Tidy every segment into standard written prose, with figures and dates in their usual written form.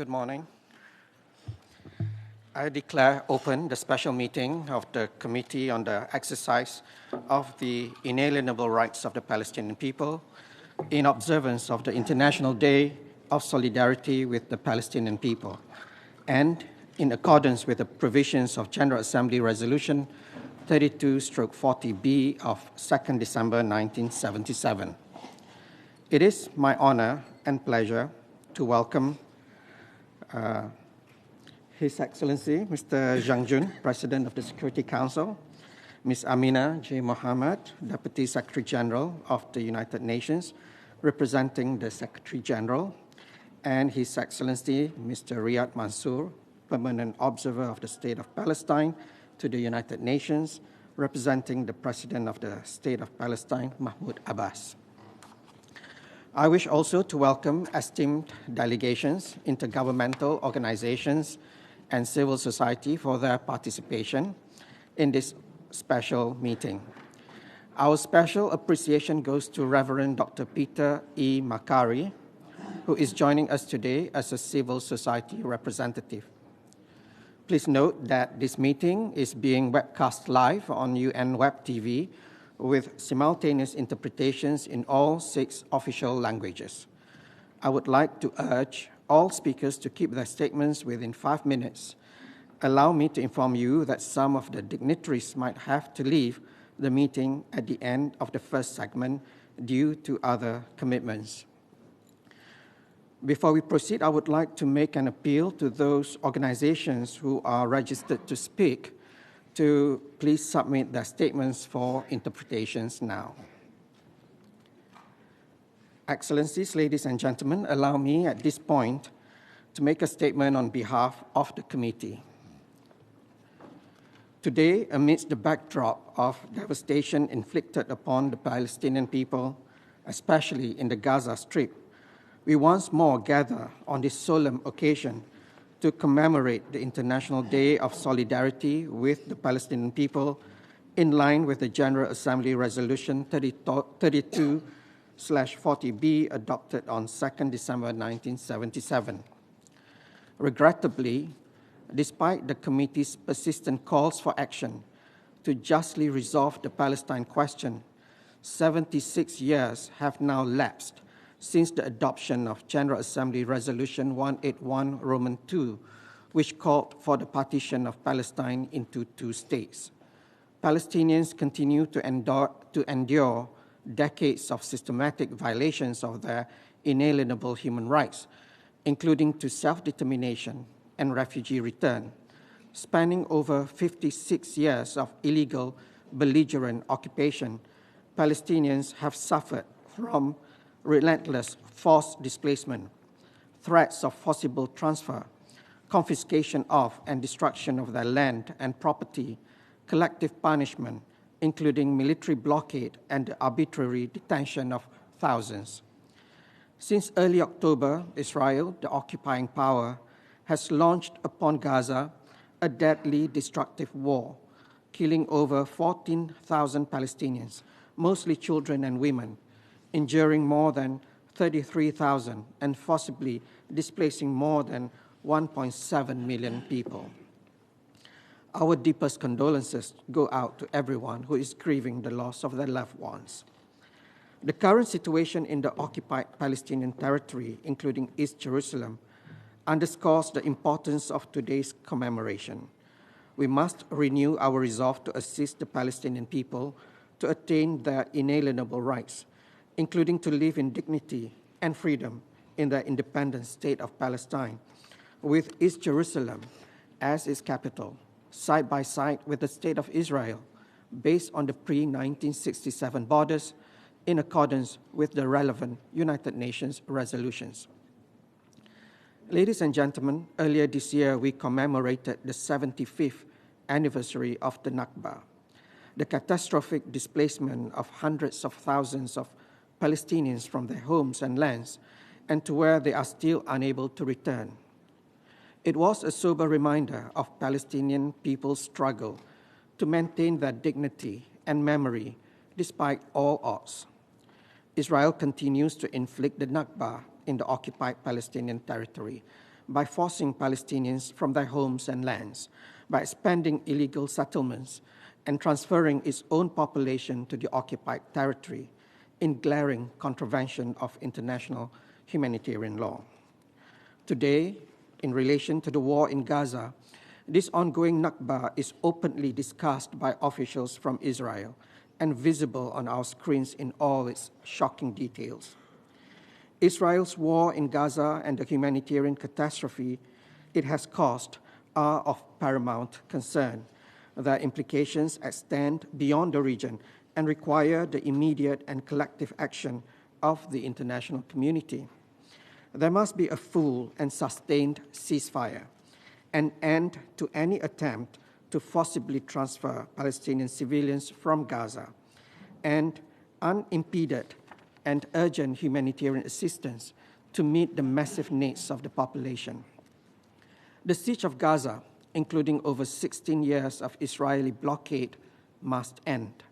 Good morning. I declare open the special meeting of the Committee on the Exercise of the Inalienable Rights of the Palestinian People in observance of the International Day of Solidarity with the Palestinian People and in accordance with the provisions of General Assembly Resolution 32/40B of 2nd December 1977. It is my honor and pleasure to welcome His Excellency, Mr. Zhang Jun, President of the Security Council, Ms. Amina J. Mohammed, Deputy Secretary General of the United Nations, representing the Secretary General, and His Excellency, Mr. Riyad Mansour, Permanent Observer of the State of Palestine to the United Nations, representing the President of the State of Palestine, Mahmoud Abbas. I wish also to welcome esteemed delegations, intergovernmental organizations, and civil society for their participation in this special meeting. Our special appreciation goes to Reverend Dr. Peter E. Makari, who is joining us today as a civil society representative. Please note that this meeting is being webcast live on UN Web TV with simultaneous interpretations in all 6 official languages. I would like to urge all speakers to keep their statements within 5 minutes. Allow me to inform you that some of the dignitaries might have to leave the meeting at the end of the first segment due to other commitments. Before we proceed, I would like to make an appeal to those organizations who are registered to speak to please submit their statements for interpretations now. Excellencies, ladies and gentlemen, allow me at this point to make a statement on behalf of the committee. Today, amidst the backdrop of devastation inflicted upon the Palestinian people, especially in the Gaza Strip, we once more gather on this solemn occasion to commemorate the International Day of Solidarity with the Palestinian people in line with the General Assembly Resolution 32/40B adopted on 2nd December 1977. Regrettably, despite the committee's persistent calls for action to justly resolve the Palestine question, 76 years have now lapsed since the adoption of General Assembly Resolution 181 Roman II, which called for the partition of Palestine into 2 states. Palestinians continue to endure decades of systematic violations of their inalienable human rights, including to self-determination and refugee return, spanning over 56 years of illegal belligerent occupation. Palestinians have suffered from relentless forced displacement, threats of forcible transfer, confiscation of and destruction of their land and property, collective punishment, including military blockade and the arbitrary detention of thousands. Since early October, Israel, the occupying power, has launched upon Gaza a deadly destructive war, killing over 14,000 Palestinians, mostly children and women, injuring more than 33,000 and forcibly displacing more than 1.7 million people. Our deepest condolences go out to everyone who is grieving the loss of their loved ones. The current situation in the occupied Palestinian territory, including East Jerusalem, underscores the importance of today's commemoration. We must renew our resolve to assist the Palestinian people to attain their inalienable rights, including to live in dignity and freedom in the independent state of Palestine, with East Jerusalem as its capital, side by side with the state of Israel, based on the pre-1967 borders in accordance with the relevant United Nations resolutions. Ladies and gentlemen, earlier this year we commemorated the 75th anniversary of the Nakba, the catastrophic displacement of hundreds of thousands of Palestinians from their homes and lands and to where they are still unable to return. It was a sober reminder of Palestinian people's struggle to maintain their dignity and memory despite all odds. Israel continues to inflict the Nakba in the occupied Palestinian territory, by forcing Palestinians from their homes and lands, by expanding illegal settlements, and transferring its own population to the occupied territory in glaring contravention of international humanitarian law. Today, in relation to the war in Gaza, this ongoing Nakba is openly discussed by officials from Israel and visible on our screens in all its shocking details. Israel's war in Gaza and the humanitarian catastrophe it has caused are of paramount concern. Their implications extend beyond the region and require the immediate and collective action of the international community. There must be a full and sustained ceasefire, an end to any attempt to forcibly transfer Palestinian civilians from Gaza, and unimpeded and urgent humanitarian assistance to meet the massive needs of the population. The siege of Gaza, including over 16 years of Israeli blockade, must end.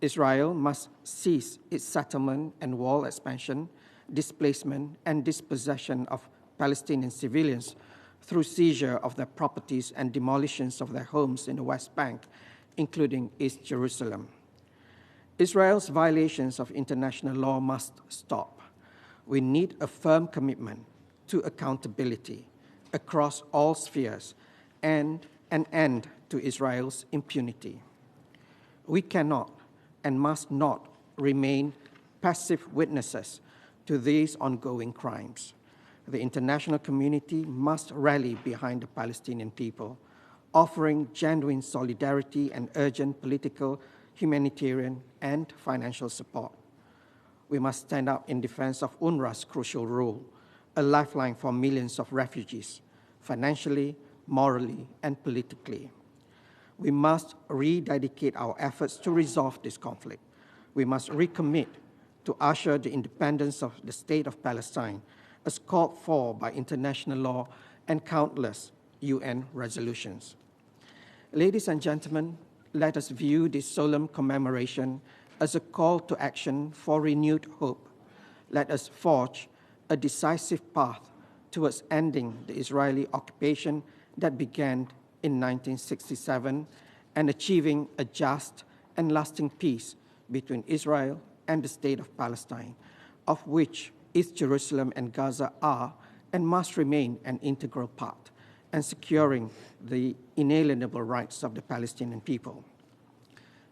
Israel must cease its settlement and wall expansion, displacement, and dispossession of Palestinian civilians through seizure of their properties and demolitions of their homes in the West Bank, including East Jerusalem. Israel's violations of international law must stop. We need a firm commitment to accountability across all spheres and an end to Israel's impunity. We cannot and must not remain passive witnesses to these ongoing crimes. The international community must rally behind the Palestinian people, offering genuine solidarity and urgent political, humanitarian, and financial support. We must stand up in defense of UNRWA's crucial role, a lifeline for millions of refugees, financially, morally, and politically. We must rededicate our efforts to resolve this conflict. We must recommit to usher the independence of the State of Palestine as called for by international law and countless UN resolutions. Ladies and gentlemen, let us view this solemn commemoration as a call to action for renewed hope. Let us forge a decisive path towards ending the Israeli occupation that began in 1967 and achieving a just and lasting peace between Israel and the State of Palestine, of which East Jerusalem and Gaza are and must remain an integral part, and securing the inalienable rights of the Palestinian people.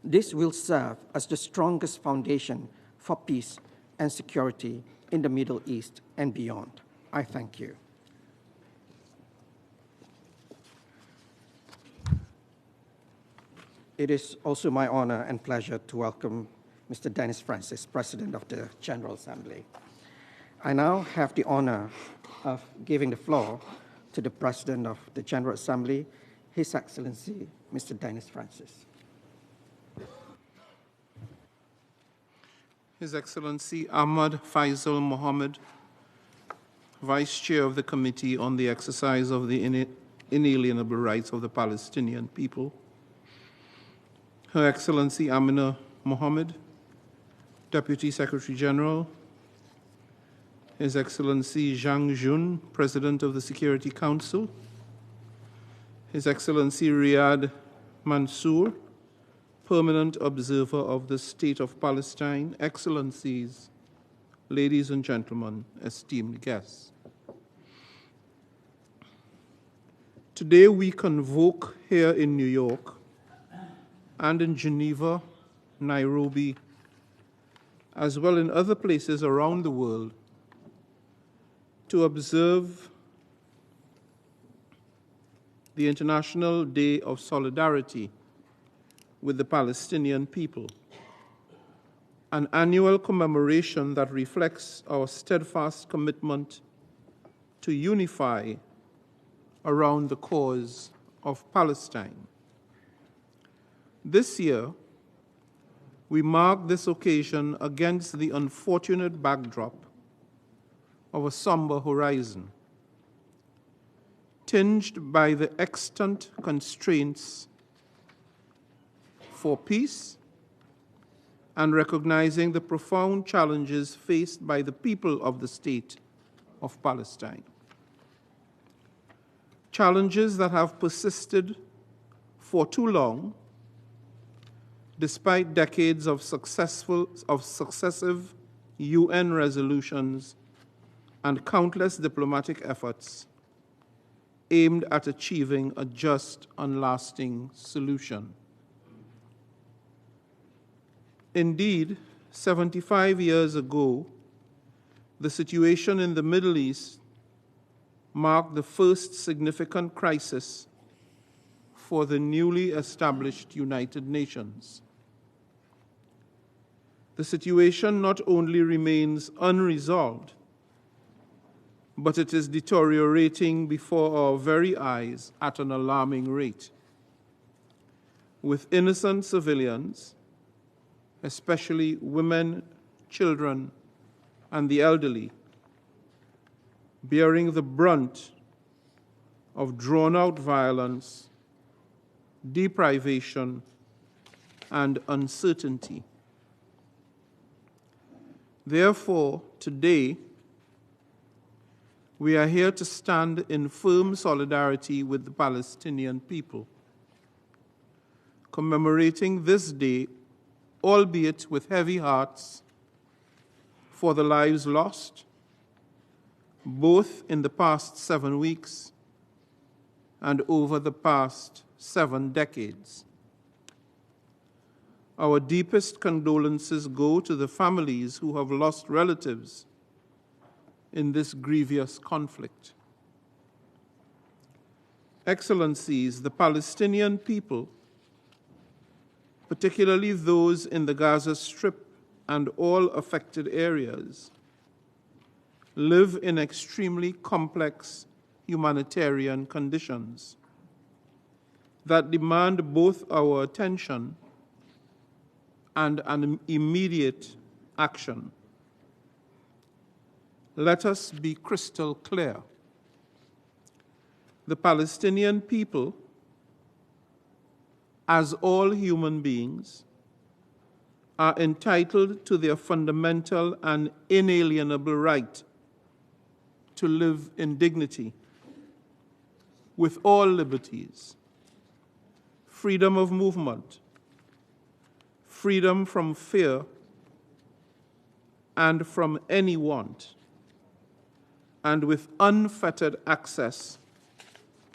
This will serve as the strongest foundation for peace and security in the Middle East and beyond. I thank you. It is also my honor and pleasure to welcome Mr. Dennis Francis, President of the General Assembly. I now have the honor of giving the floor to the President of the General Assembly, His Excellency, Mr. Dennis Francis. His Excellency Ahmad Faisal Mohammed, Vice Chair of the Committee on the Exercise of the Inalienable Rights of the Palestinian People, Her Excellency Amina Mohammed, Deputy Secretary General, His Excellency Zhang Jun, President of the Security Council, His Excellency Riyad Mansour, Permanent Observer of the State of Palestine, Excellencies, ladies and gentlemen, esteemed guests. Today we convoke here in New York and in Geneva, Nairobi, as well in other places around the world, to observe the International Day of Solidarity with the Palestinian people, an annual commemoration that reflects our steadfast commitment to unify around the cause of Palestine. This year, we mark this occasion against the unfortunate backdrop of a somber horizon, tinged by the extant constraints for peace and recognizing the profound challenges faced by the people of the State of Palestine. challenges that have persisted for too long, despite decades of successive UN resolutions and countless diplomatic efforts aimed at achieving a just and lasting solution. Indeed, 75 years ago, the situation in the Middle East marked the first significant crisis for the newly established United Nations. The situation not only remains unresolved, but it is deteriorating before our very eyes at an alarming rate, with innocent civilians, especially women, children, and the elderly, bearing the brunt of drawn-out violence, deprivation, and uncertainty. Therefore, today, we are here to stand in firm solidarity with the Palestinian people, commemorating this day, albeit with heavy hearts, for the lives lost, both in the past 7 weeks and over the past 7 decades. Our deepest condolences go to the families who have lost relatives in this grievous conflict. Excellencies, the Palestinian people, particularly those in the Gaza Strip and all affected areas, live in extremely complex humanitarian conditions that demand both our attention and an immediate action. Let us be crystal clear. The Palestinian people, as all human beings, are entitled to their fundamental and inalienable right to live in dignity, with all liberties, freedom of movement, freedom from fear and from any want, and with unfettered access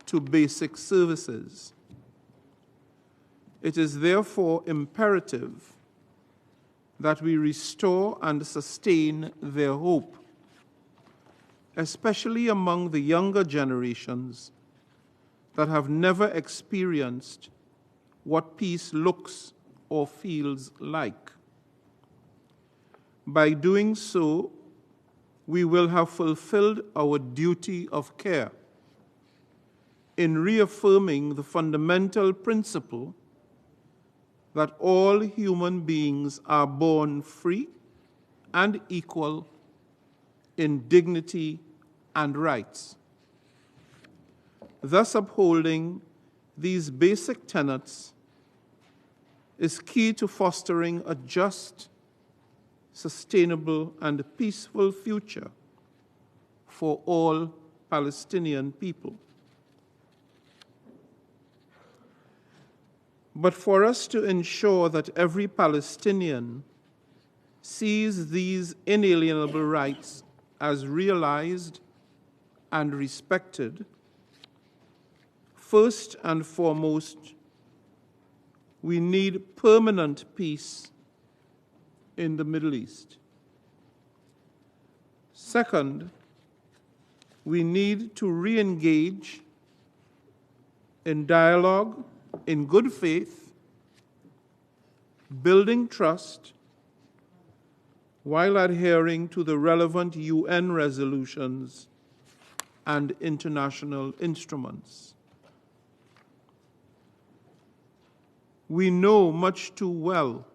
to basic services. It is therefore imperative that we restore and sustain their hope, especially among the younger generations that have never experienced what peace looks or feels like. By doing so, we will have fulfilled our duty of care in reaffirming the fundamental principle that all human beings are born free and equal in dignity and rights. Thus, upholding these basic tenets is key to fostering a just, sustainable, and peaceful future for all Palestinian people. But for us to ensure that every Palestinian sees these inalienable rights as realized and respected, first and foremost, we need permanent peace in the Middle East. Second, we need to re-engage in dialogue in good faith, building trust, while adhering to the relevant UN resolutions and international instruments. We know much too well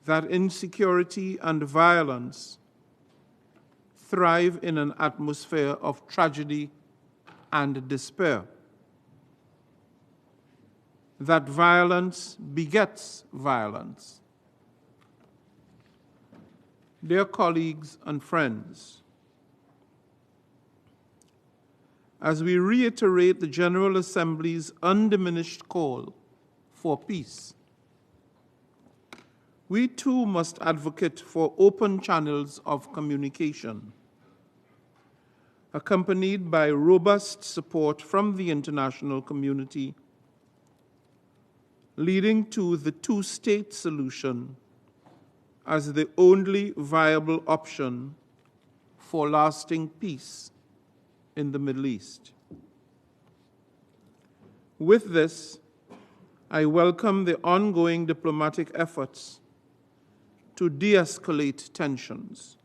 that insecurity and violence thrive in an atmosphere of tragedy and despair, that violence begets violence. Dear colleagues and friends, as we reiterate the General Assembly's undiminished call for peace. We too must advocate for open channels of communication, accompanied by robust support from the international community, leading to the two-state solution as the only viable option for lasting peace in the Middle East. With this, I welcome the ongoing diplomatic efforts to de-escalate tensions,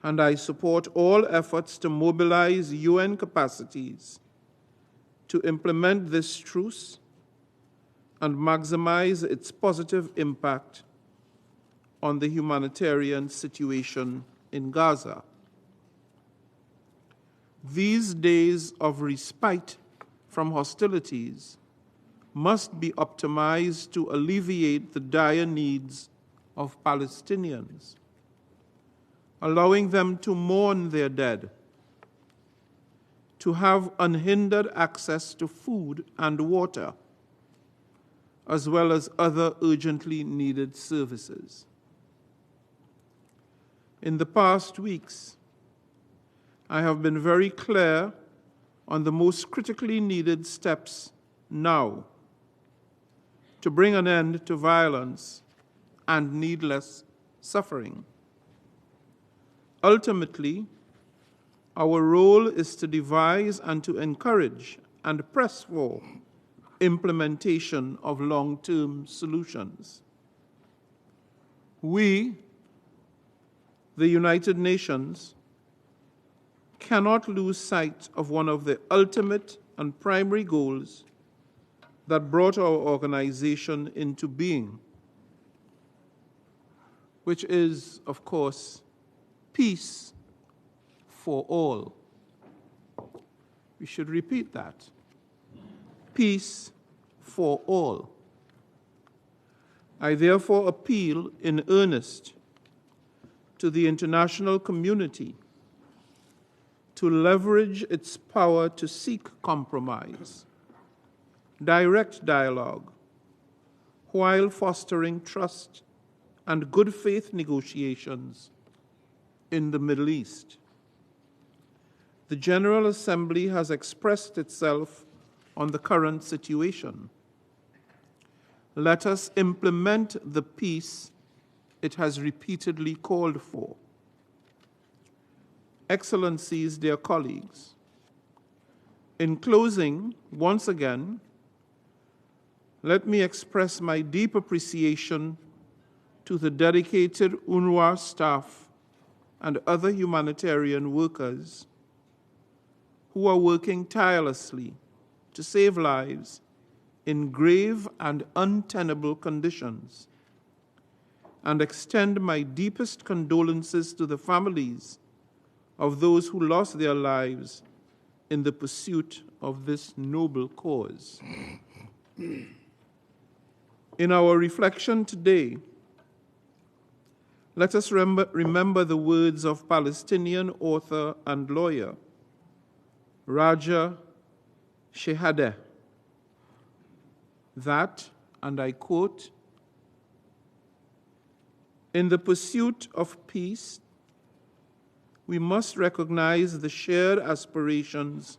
and I support all efforts to mobilize UN capacities to implement this truce and maximize its positive impact on the humanitarian situation in Gaza. These days of respite from hostilities must be optimized to alleviate the dire needs of Palestinians, allowing them to mourn their dead, to have unhindered access to food and water, as well as other urgently needed services. In the past weeks, I have been very clear on the most critically needed steps now to bring an end to violence and needless suffering. Ultimately, our role is to devise and to encourage and press for implementation of long-term solutions. We, the United Nations, cannot lose sight of one of the ultimate and primary goals that brought our organization into being, which is, of course, peace for all. We should repeat that. Peace for all. I therefore appeal in earnest to the international community to leverage its power to seek compromise, direct dialogue, while fostering trust and good faith negotiations in the Middle East. The General Assembly has expressed itself on the current situation. Let us implement the peace it has repeatedly called for. Excellencies, dear colleagues, in closing, once again, let me express my deep appreciation to the dedicated UNRWA staff and other humanitarian workers who are working tirelessly to save lives in grave and untenable conditions, and extend my deepest condolences to the families of those who lost their lives in the pursuit of this noble cause. In our reflection today, let us remember the words of Palestinian author and lawyer Raja Shehadeh, that, and I quote, "In the pursuit of peace, we must recognize the shared aspirations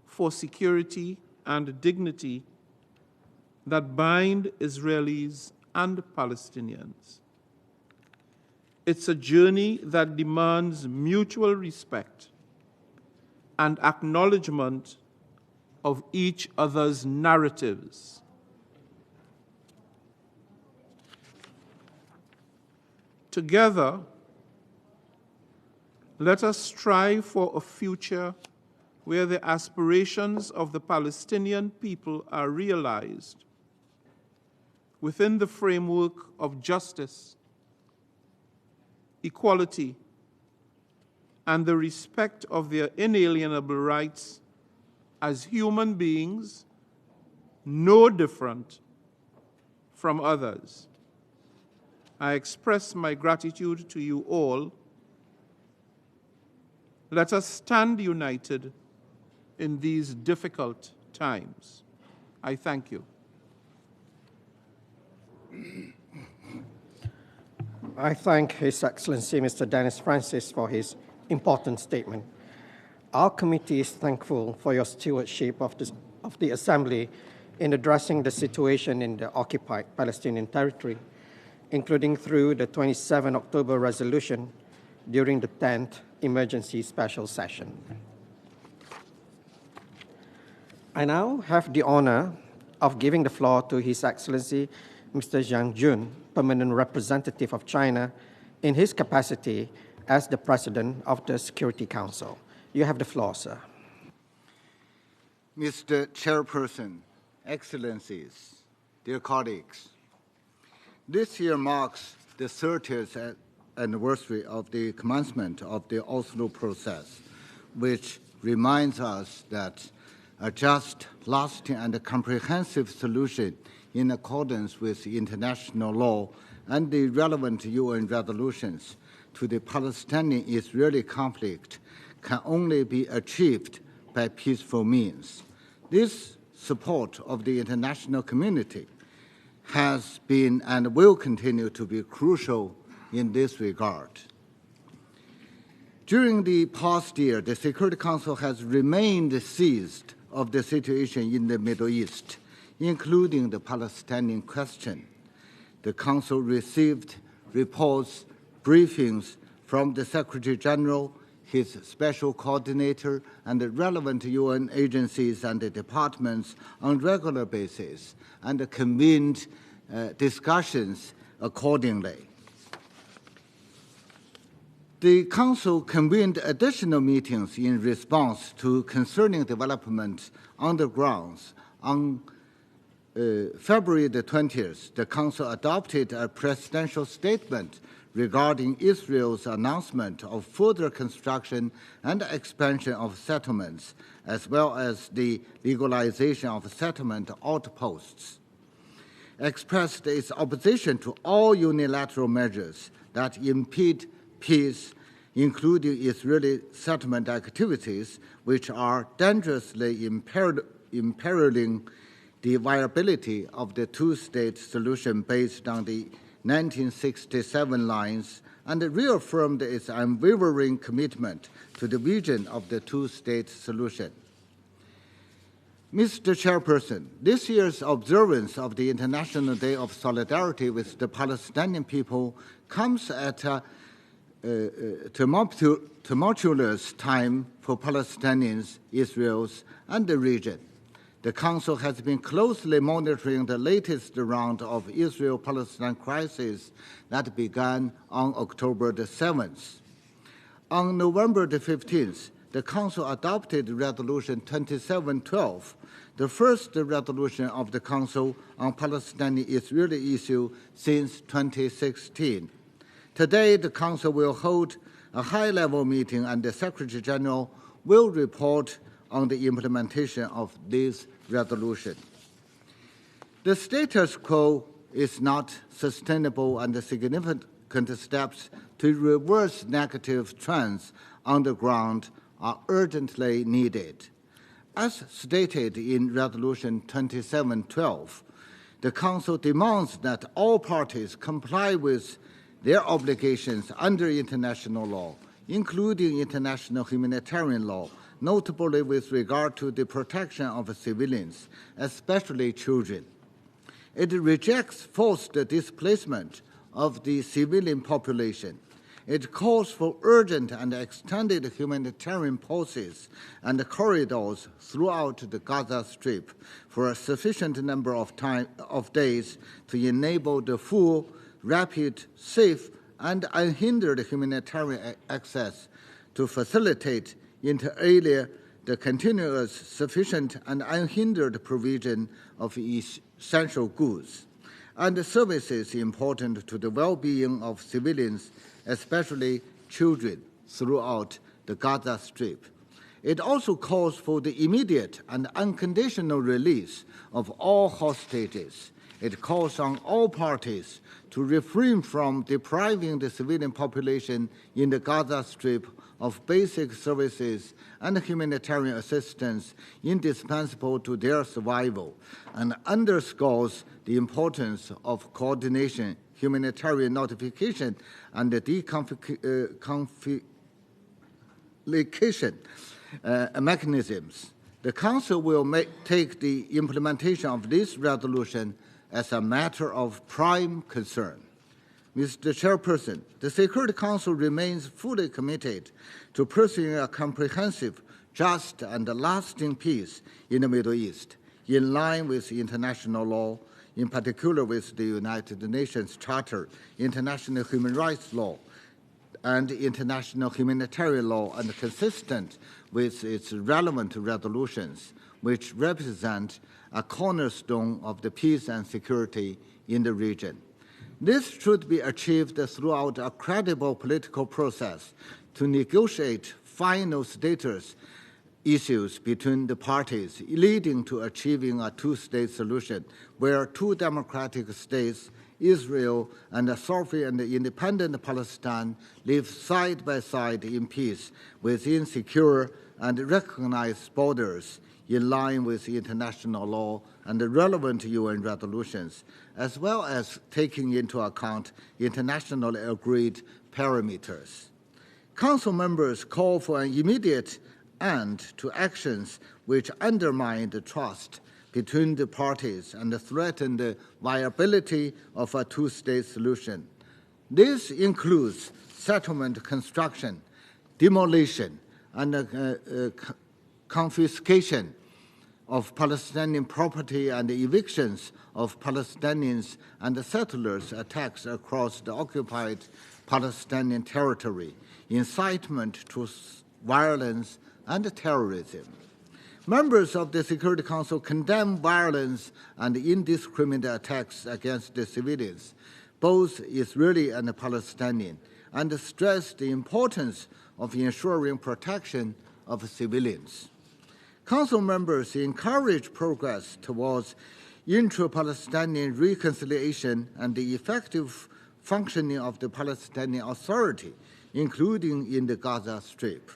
for security and dignity that bind Israelis and Palestinians. It's a journey that demands mutual respect and acknowledgement of each other's narratives. Together, let us strive for a future where the aspirations of the Palestinian people are realized within the framework of justice, equality, and the respect of their inalienable rights as human beings, no different from others. I express my gratitude to you all. Let us stand united in these difficult times. I thank you. I thank His Excellency Mr. Dennis Francis for his important statement. Our committee is thankful for your stewardship of the Assembly in addressing the situation in the occupied Palestinian territory, including through the 27 October resolution during the 10th Emergency Special Session. I now have the honor of giving the floor to His Excellency Mr. Zhang Jun, Permanent Representative of China, in his capacity as the President of the Security Council. You have the floor, sir. Mr. Chairperson, Excellencies, dear colleagues, this year marks the 30th anniversary of the commencement of the Oslo process, which reminds us that a just, lasting, and comprehensive solution in accordance with international law and the relevant UN resolutions to the Palestinian-Israeli conflict can only be achieved by peaceful means. This support of the international community has been and will continue to be crucial in this regard. During the past year, the Security Council has remained seized of the situation in the Middle East, including the Palestinian question. The Council received reports, briefings from the Secretary General, his special coordinator, and the relevant UN agencies and the departments on regular basis, and convened discussions accordingly. The Council convened additional meetings in response to concerning developments on the grounds. On February the 20th, the Council adopted a presidential statement regarding Israel's announcement of further construction and expansion of settlements, as well as the legalization of settlement outposts, expressed its opposition to all unilateral measures that impede peace, including Israeli settlement activities, which are dangerously imperiling the viability of the two-state solution based on the 1967 lines, and reaffirmed its unwavering commitment to the vision of the two-state solution. Mr. Chairperson, this year's observance of the International Day of Solidarity with the Palestinian people comes at a tumultuous time for Palestinians, Israelis, and the region. The Council has been closely monitoring the latest round of Israel-Palestine crisis that began on October the 7th. On November the 15th, the Council adopted Resolution 2712, the first resolution of the Council on Palestinian-Israeli issue since 2016. Today, the Council will hold a high-level meeting, and the Secretary General will report on the implementation of this resolution. The status quo is not sustainable, and the significant steps to reverse negative trends on the ground are urgently needed. As stated in Resolution 2712, the Council demands that all parties comply with their obligations under international law, including international humanitarian law, notably with regard to the protection of civilians, especially children. It rejects forced displacement of the civilian population. It calls for urgent and extended humanitarian pauses and corridors throughout the Gaza Strip for a sufficient number of days to enable the full, rapid, safe, and unhindered humanitarian access to facilitate inter alia the continuous, sufficient, and unhindered provision of essential goods and services important to the well-being of civilians, especially children, throughout the Gaza Strip. It also calls for the immediate and unconditional release of all hostages. It calls on all parties to refrain from depriving the civilian population in the Gaza Strip of basic services and humanitarian assistance indispensable to their survival, and underscores the importance of coordination, humanitarian notification, and the deconfliction mechanisms. The Council will take the implementation of this resolution as a matter of prime concern. Mr. Chairperson, the Security Council remains fully committed to pursuing a comprehensive, just, and lasting peace in the Middle East, in line with international law, in particular with the United Nations Charter, international human rights law, and international humanitarian law, and consistent with its relevant resolutions, which represent a cornerstone of the peace and security in the region. This should be achieved throughout a credible political process to negotiate final status issues between the parties, leading to achieving a two-state solution where two democratic states, Israel and a sovereign and independent Palestine, live side by side in peace within secure and recognized borders in line with international law and the relevant UN resolutions, as well as taking into account internationally agreed parameters. Council members call for an immediate end to actions which undermine the trust between the parties and threaten the viability of a two-state solution. This includes settlement construction, demolition, and confiscation of Palestinian property and evictions of Palestinians and settlers, attacks across the occupied Palestinian territory, incitement to violence and terrorism. Members of the Security Council condemn violence and indiscriminate attacks against the civilians, both Israeli and Palestinian, and stress the importance of ensuring protection of civilians. Council members encourage progress towards intra-Palestinian reconciliation and the effective functioning of the Palestinian Authority, including in the Gaza Strip.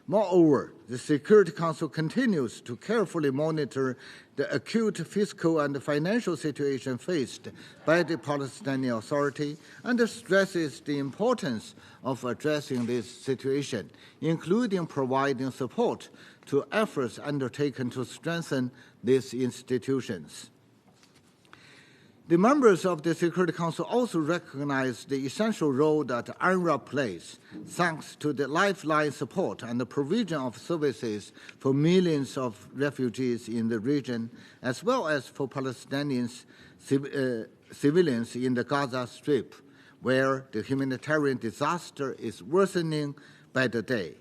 Moreover, the Security Council continues to carefully monitor the acute fiscal and financial situation faced by the Palestinian Authority and stresses the importance of addressing this situation, including providing support to efforts undertaken to strengthen these institutions. The members of the Security Council also recognize the essential role that UNRWA plays, thanks to the lifeline support and the provision of services for millions of refugees in the region, as well as for Palestinians, civilians in the Gaza Strip, where the humanitarian disaster is worsening by the day.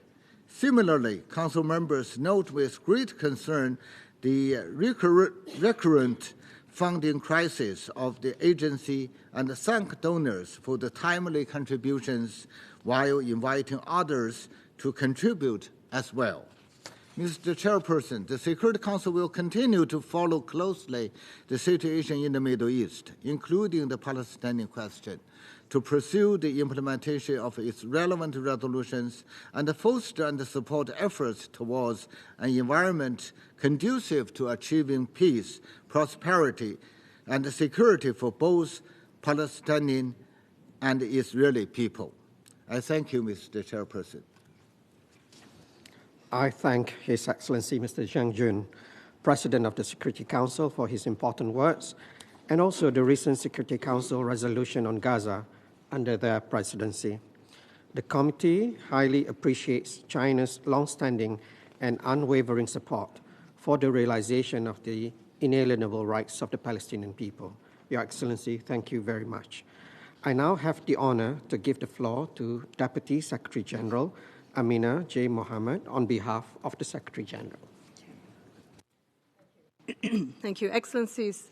Similarly, Council members note with great concern the recurrent funding crisis of the agency and thank donors for the timely contributions while inviting others to contribute as well. Mr. Chairperson, the Security Council will continue to follow closely the situation in the Middle East, including the Palestinian question, to pursue the implementation of its relevant resolutions and foster and support efforts towards an environment conducive to achieving peace, prosperity, and security for both Palestinian and Israeli people. I thank you, Mr. Chairperson. I thank His Excellency Mr. Zhang Jun, President of the Security Council, for his important words, and also the recent Security Council resolution on Gaza under their presidency. The committee highly appreciates China's long-standing and unwavering support for the realization of the inalienable rights of the Palestinian people. Your Excellency, thank you very much. I now have the honor to give the floor to Deputy Secretary General Amina J. Mohammed on behalf of the Secretary General. Thank you. Excellencies,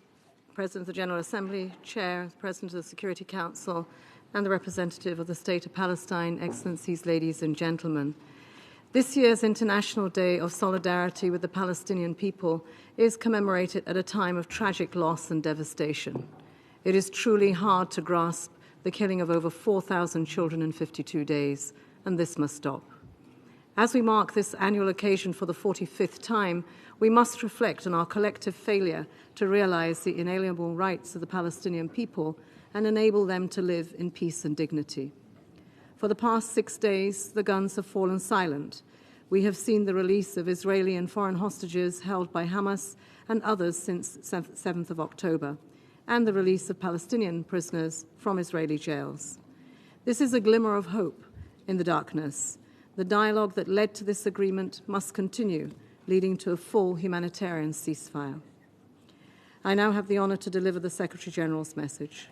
President of the General Assembly, Chair, President of the Security Council, and the representative of the State of Palestine, Excellencies, ladies and gentlemen. This year's International Day of Solidarity with the Palestinian People is commemorated at a time of tragic loss and devastation. It is truly hard to grasp the killing of over 4,000 children in 52 days, and this must stop. As we mark this annual occasion for the 45th time, we must reflect on our collective failure to realize the inalienable rights of the Palestinian people and enable them to live in peace and dignity. For the past 6 days, the guns have fallen silent. We have seen the release of Israeli and foreign hostages held by Hamas and others since 7th of October, and the release of Palestinian prisoners from Israeli jails. This is a glimmer of hope in the darkness. The dialogue that led to this agreement must continue, leading to a full humanitarian ceasefire. I now have the honor to deliver the Secretary-General's message.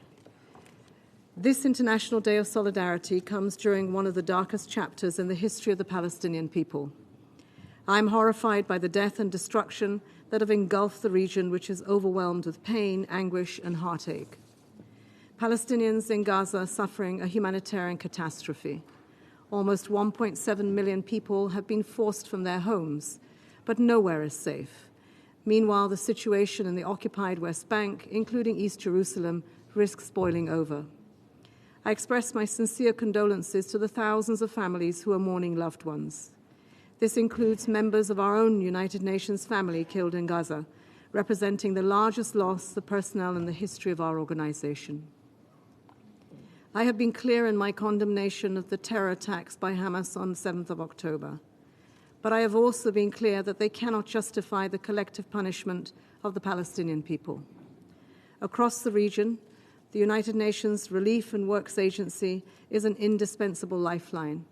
This International Day of Solidarity comes during one of the darkest chapters in the history of the Palestinian people. I am horrified by the death and destruction that have engulfed the region, which is overwhelmed with pain, anguish, and heartache. Palestinians in Gaza are suffering a humanitarian catastrophe. Almost 1.7 million people have been forced from their homes, but nowhere is safe. Meanwhile, the situation in the occupied West Bank, including East Jerusalem, risks boiling over. I express my sincere condolences to the thousands of families who are mourning loved ones. This includes members of our own United Nations family killed in Gaza, representing the largest loss of personnel in the history of our organization. I have been clear in my condemnation of the terror attacks by Hamas on 7th of October, but I have also been clear that they cannot justify the collective punishment of the Palestinian people. Across the region, the United Nations Relief and Works Agency is an indispensable lifeline,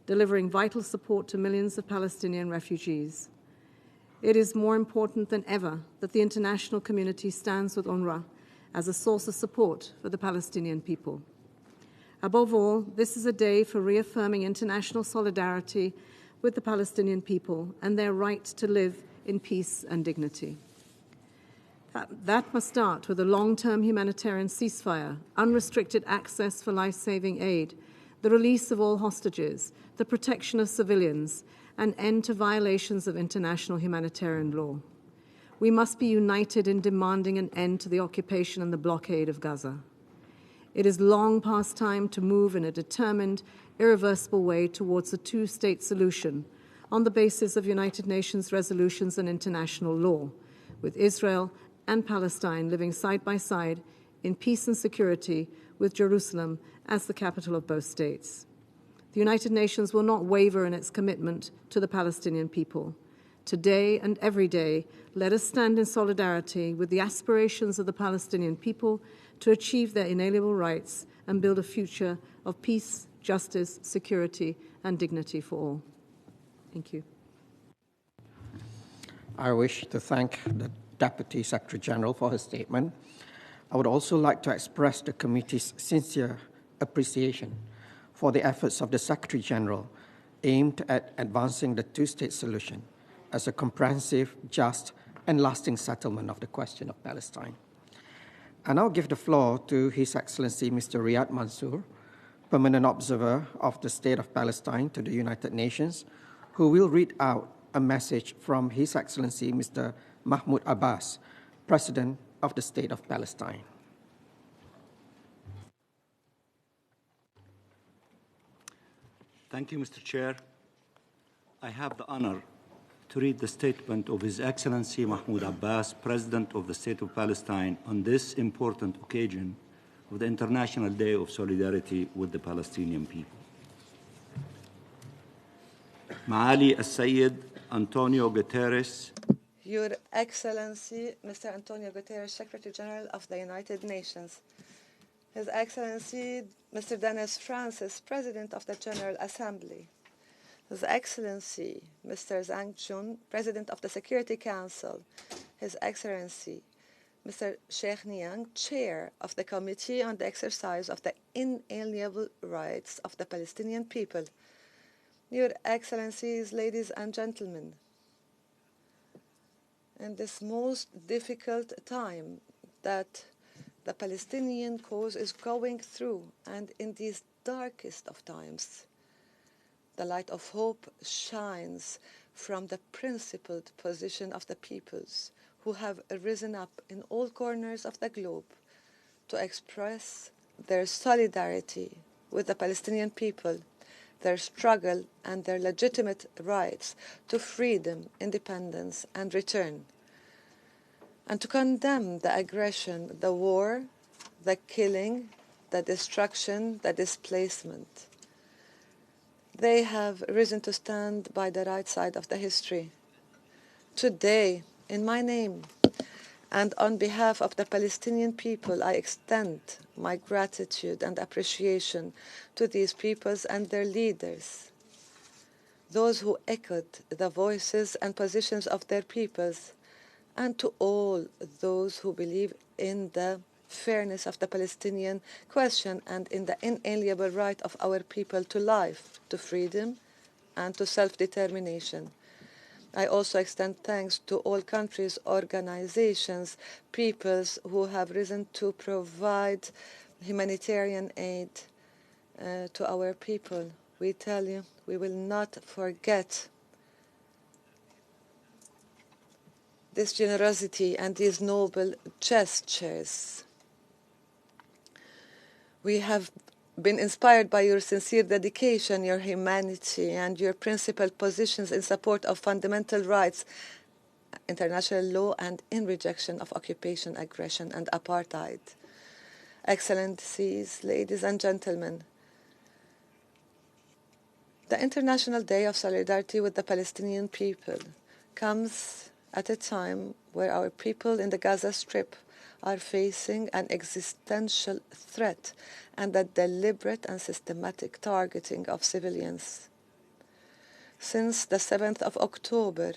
delivering vital support to millions of Palestinian refugees. It is more important than ever that the international community stands with UNRWA as a source of support for the Palestinian people. Above all, this is a day for reaffirming international solidarity with the Palestinian people and their right to live in peace and dignity. That must start with a long-term humanitarian ceasefire, unrestricted access for life-saving aid, the release of all hostages, the protection of civilians, and end to violations of international humanitarian law. We must be united in demanding an end to the occupation and the blockade of Gaza. It is long past time to move in a determined, irreversible way towards a two-state solution on the basis of United Nations resolutions and international law, with Israel and Palestine living side by side in peace and security, with Jerusalem as the capital of both states. The United Nations will not waver in its commitment to the Palestinian people. Today and every day, let us stand in solidarity with the aspirations of the Palestinian people to achieve their inalienable rights and build a future of peace, justice, security, and dignity for all. Thank you. I wish to thank the Deputy Secretary General for his statement. I would also like to express the committee's sincere appreciation for the efforts of the Secretary General aimed at advancing the two-state solution as a comprehensive, just, and lasting settlement of the question of Palestine. I now give the floor to His Excellency Mr. Riyad Mansour, Permanent Observer of the State of Palestine to the United Nations, who will read out a message from His Excellency Mr. Mahmoud Abbas, President of the State of Palestine. Thank you, Mr. Chair. I have the honor to read the statement of His Excellency Mahmoud Abbas, President of the State of Palestine, on this important occasion of the International Day of Solidarity with the Palestinian people. Maali al-Sayyid Antonio Guterres. Your Excellency, Mr. Antonio Guterres, Secretary General of the United Nations. His Excellency, Mr. Dennis Francis, President of the General Assembly. His Excellency, Mr. Zhang Chun, President of the Security Council. His Excellency, Mr. Sheikh Niang, Chair of the Committee on the Exercise of the Inalienable Rights of the Palestinian People. Your Excellencies, ladies and gentlemen, in this most difficult time that the Palestinian cause is going through, and in these darkest of times, the light of hope shines from the principled position of the peoples who have risen up in all corners of the globe to express their solidarity with the Palestinian people their struggle and their legitimate rights to freedom, independence, and return, and to condemn the aggression, the war, the killing, the destruction, the displacement. They have risen to stand by the right side of the history. Today, in my name and on behalf of the Palestinian people, I extend my gratitude and appreciation to these peoples and their leaders, those who echoed the voices and positions of their peoples, and to all those who believe in the fairness of the Palestinian question and in the inalienable right of our people to life, to freedom, and to self-determination. I also extend thanks to all countries, organizations, peoples who have risen to provide humanitarian aid to our people. We tell you, we will not forget this generosity and these noble gestures. We have been inspired by your sincere dedication, your humanity, and your principled positions in support of fundamental rights, international law, and in rejection of occupation, aggression, and apartheid. Excellencies, ladies and gentlemen, the International Day of Solidarity with the Palestinian people comes at a time where our people in the Gaza Strip are facing an existential threat and the deliberate and systematic targeting of civilians. Since the 7th of October,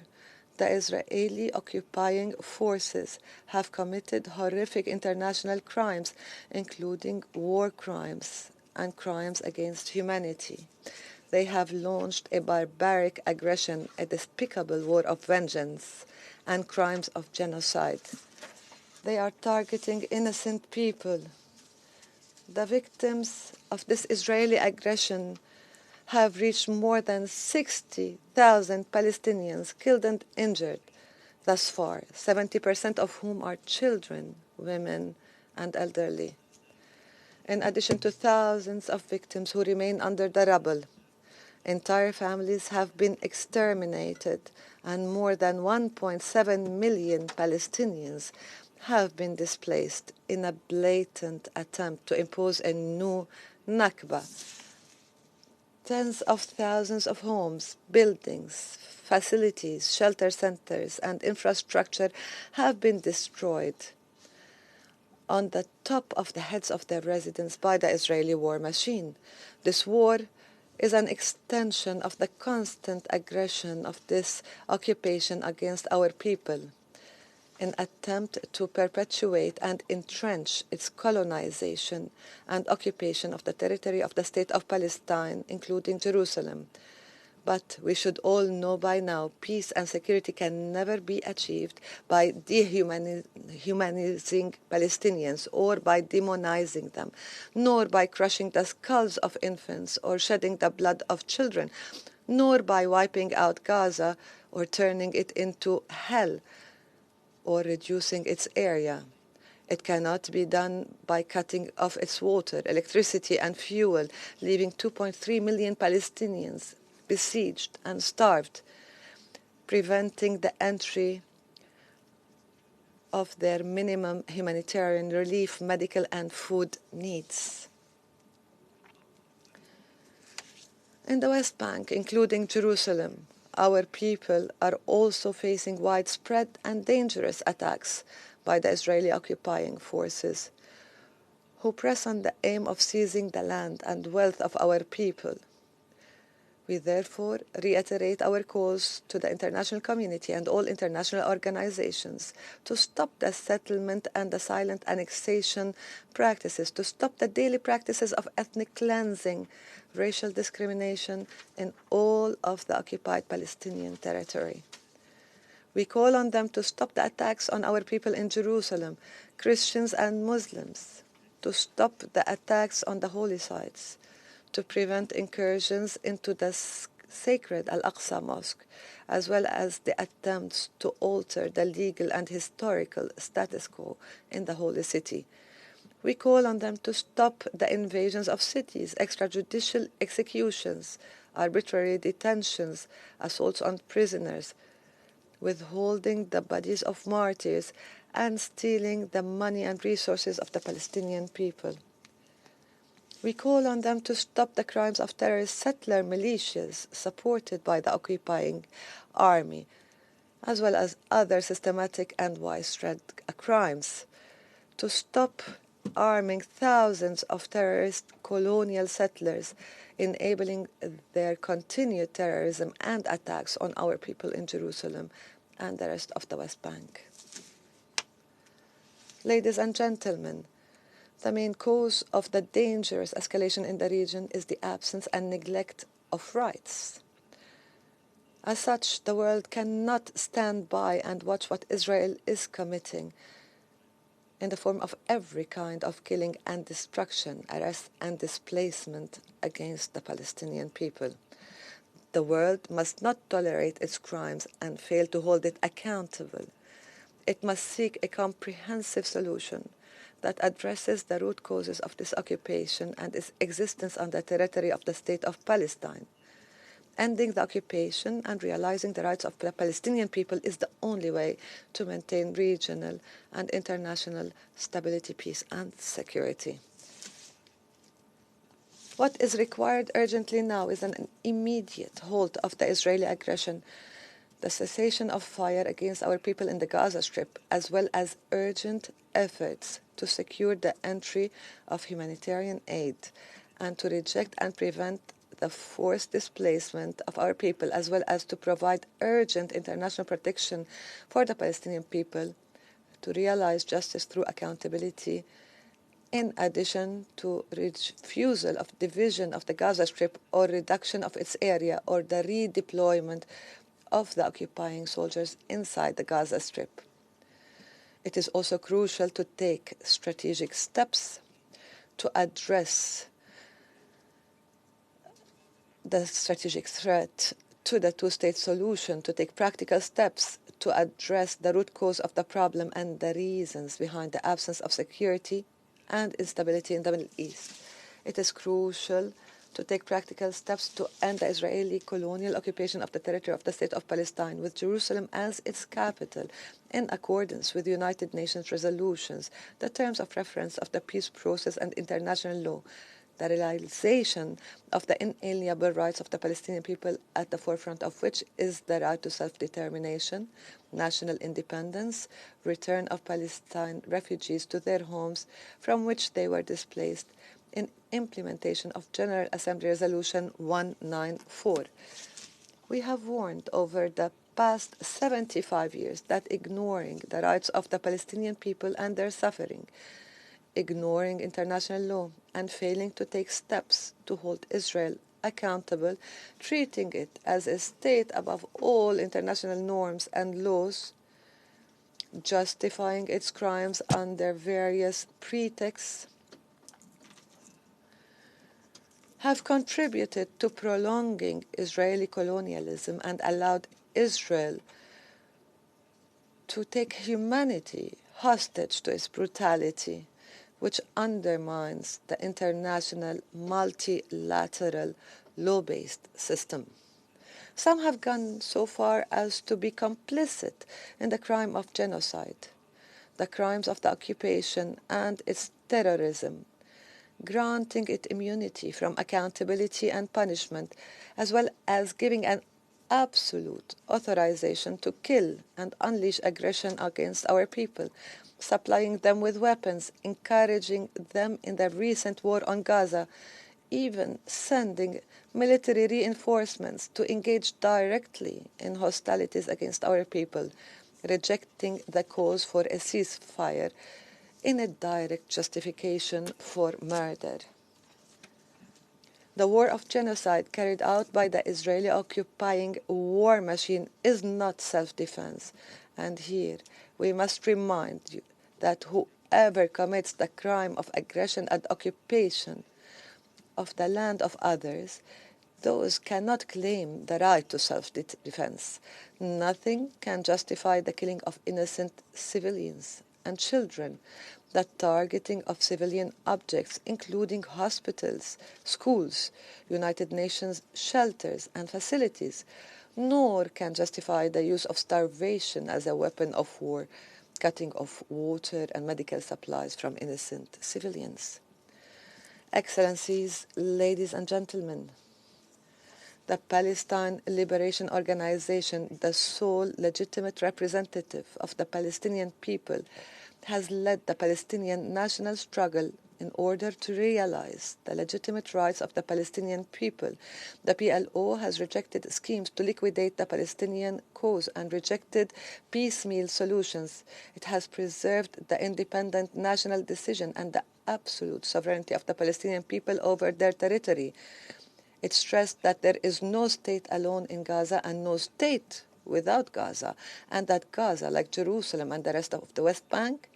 the Israeli occupying forces have committed horrific international crimes, including war crimes and crimes against humanity. They have launched a barbaric aggression, a despicable war of vengeance, and crimes of genocide. They are targeting innocent people. The victims of this Israeli aggression have reached more than 60,000 Palestinians killed and injured thus far, 70% of whom are children, women, and elderly. In addition to thousands of victims who remain under the rubble, entire families have been exterminated, and more than 1.7 million Palestinians have been displaced in a blatant attempt to impose a new Nakba. Tens of thousands of homes, buildings, facilities, shelter centers, and infrastructure have been destroyed on the top of the heads of their residents by the Israeli war machine. This war is an extension of the constant aggression of this occupation against our people, an attempt to perpetuate and entrench its colonization and occupation of the territory of the State of Palestine, including Jerusalem. But we should all know by now, peace and security can never be achieved by dehumanizing Palestinians or by demonizing them, nor by crushing the skulls of infants or shedding the blood of children, nor by wiping out Gaza or turning it into hell or reducing its area. It cannot be done by cutting off its water, electricity, and fuel, leaving 2.3 million Palestinians besieged and starved, preventing the entry of their minimum humanitarian relief, medical, and food needs. In the West Bank, including Jerusalem, our people are also facing widespread and dangerous attacks by the Israeli occupying forces, who press on the aim of seizing the land and wealth of our people. We therefore reiterate our calls to the international community and all international organizations to stop the settlement and the silent annexation practices, to stop the daily practices of ethnic cleansing, racial discrimination in all of the occupied Palestinian territory. We call on them to stop the attacks on our people in Jerusalem, Christians and Muslims, to stop the attacks on the holy sites, to prevent incursions into the sacred Al-Aqsa Mosque, as well as the attempts to alter the legal and historical status quo in the Holy City. We call on them to stop the invasions of cities, extrajudicial executions, arbitrary detentions, assaults on prisoners, withholding the bodies of martyrs, and stealing the money and resources of the Palestinian people. We call on them to stop the crimes of terrorist settler militias supported by the occupying army, as well as other systematic and widespread crimes, to stop arming thousands of terrorist colonial settlers, enabling their continued terrorism and attacks on our people in Jerusalem and the rest of the West Bank. Ladies and gentlemen, the main cause of the dangerous escalation in the region is the absence and neglect of rights. As such, the world cannot stand by and watch what Israel is committing in the form of every kind of killing and destruction, arrest and displacement against the Palestinian people. The world must not tolerate its crimes and fail to hold it accountable. It must seek a comprehensive solution that addresses the root causes of this occupation and its existence on the territory of the State of Palestine. Ending the occupation and realizing the rights of the Palestinian people is the only way to maintain regional and international stability, peace, and security. What is required urgently now is an immediate halt of the Israeli aggression, the cessation of fire against our people in the Gaza Strip, as well as urgent efforts to secure the entry of humanitarian aid and to reject and prevent the forced displacement of our people, as well as to provide urgent international protection for the Palestinian people, to realize justice through accountability, in addition to refusal of division of the Gaza Strip or reduction of its area or the redeployment of the occupying soldiers inside the Gaza Strip. It is also crucial to take strategic steps to address the strategic threat to the two-state solution, to take practical steps to address the root cause of the problem and the reasons behind the absence of security and instability in the Middle East. It is crucial to take practical steps to end the Israeli colonial occupation of the territory of the State of Palestine, with Jerusalem as its capital, in accordance with United Nations resolutions, the terms of reference of the peace process and international law, the realization of the inalienable rights of the Palestinian people, at the forefront of which is the right to self-determination, national independence, return of Palestine refugees to their homes from which they were displaced, in implementation of General Assembly Resolution 194. We have warned over the past 75 years that ignoring the rights of the Palestinian people and their suffering, ignoring international law, and failing to take steps to hold Israel accountable, treating it as a state above all international norms and laws, justifying its crimes under various pretexts, have contributed to prolonging Israeli colonialism and allowed Israel to take humanity hostage to its brutality, which undermines the international multilateral law-based system. Some have gone so far as to be complicit in the crime of genocide, the crimes of the occupation and its terrorism, granting it immunity from accountability and punishment, as well as giving an absolute authorization to kill and unleash aggression against our people, supplying them with weapons, encouraging them in the recent war on Gaza, even sending military reinforcements to engage directly in hostilities against our people, rejecting the calls for a ceasefire in a direct justification for murder. The war of genocide carried out by the Israeli occupying war machine is not self-defense, and here we must remind you that whoever commits the crime of aggression and occupation of the land of others, those cannot claim the right to self-defense. Nothing can justify the killing of innocent civilians and children, the targeting of civilian objects, including hospitals, schools, United Nations shelters and facilities, nor can justify the use of starvation as a weapon of war, cutting off water and medical supplies from innocent civilians. Excellencies, ladies and gentlemen, the Palestine Liberation Organization, the sole legitimate representative of the Palestinian people, has led the Palestinian national struggle in order to realize the legitimate rights of the Palestinian people. The PLO has rejected schemes to liquidate the Palestinian cause and rejected piecemeal solutions. It has preserved the independent national decision and the absolute sovereignty of the Palestinian people over their territory. It stressed that there is no state alone in Gaza and no state without Gaza, and that Gaza, like Jerusalem and the rest of the West Bank,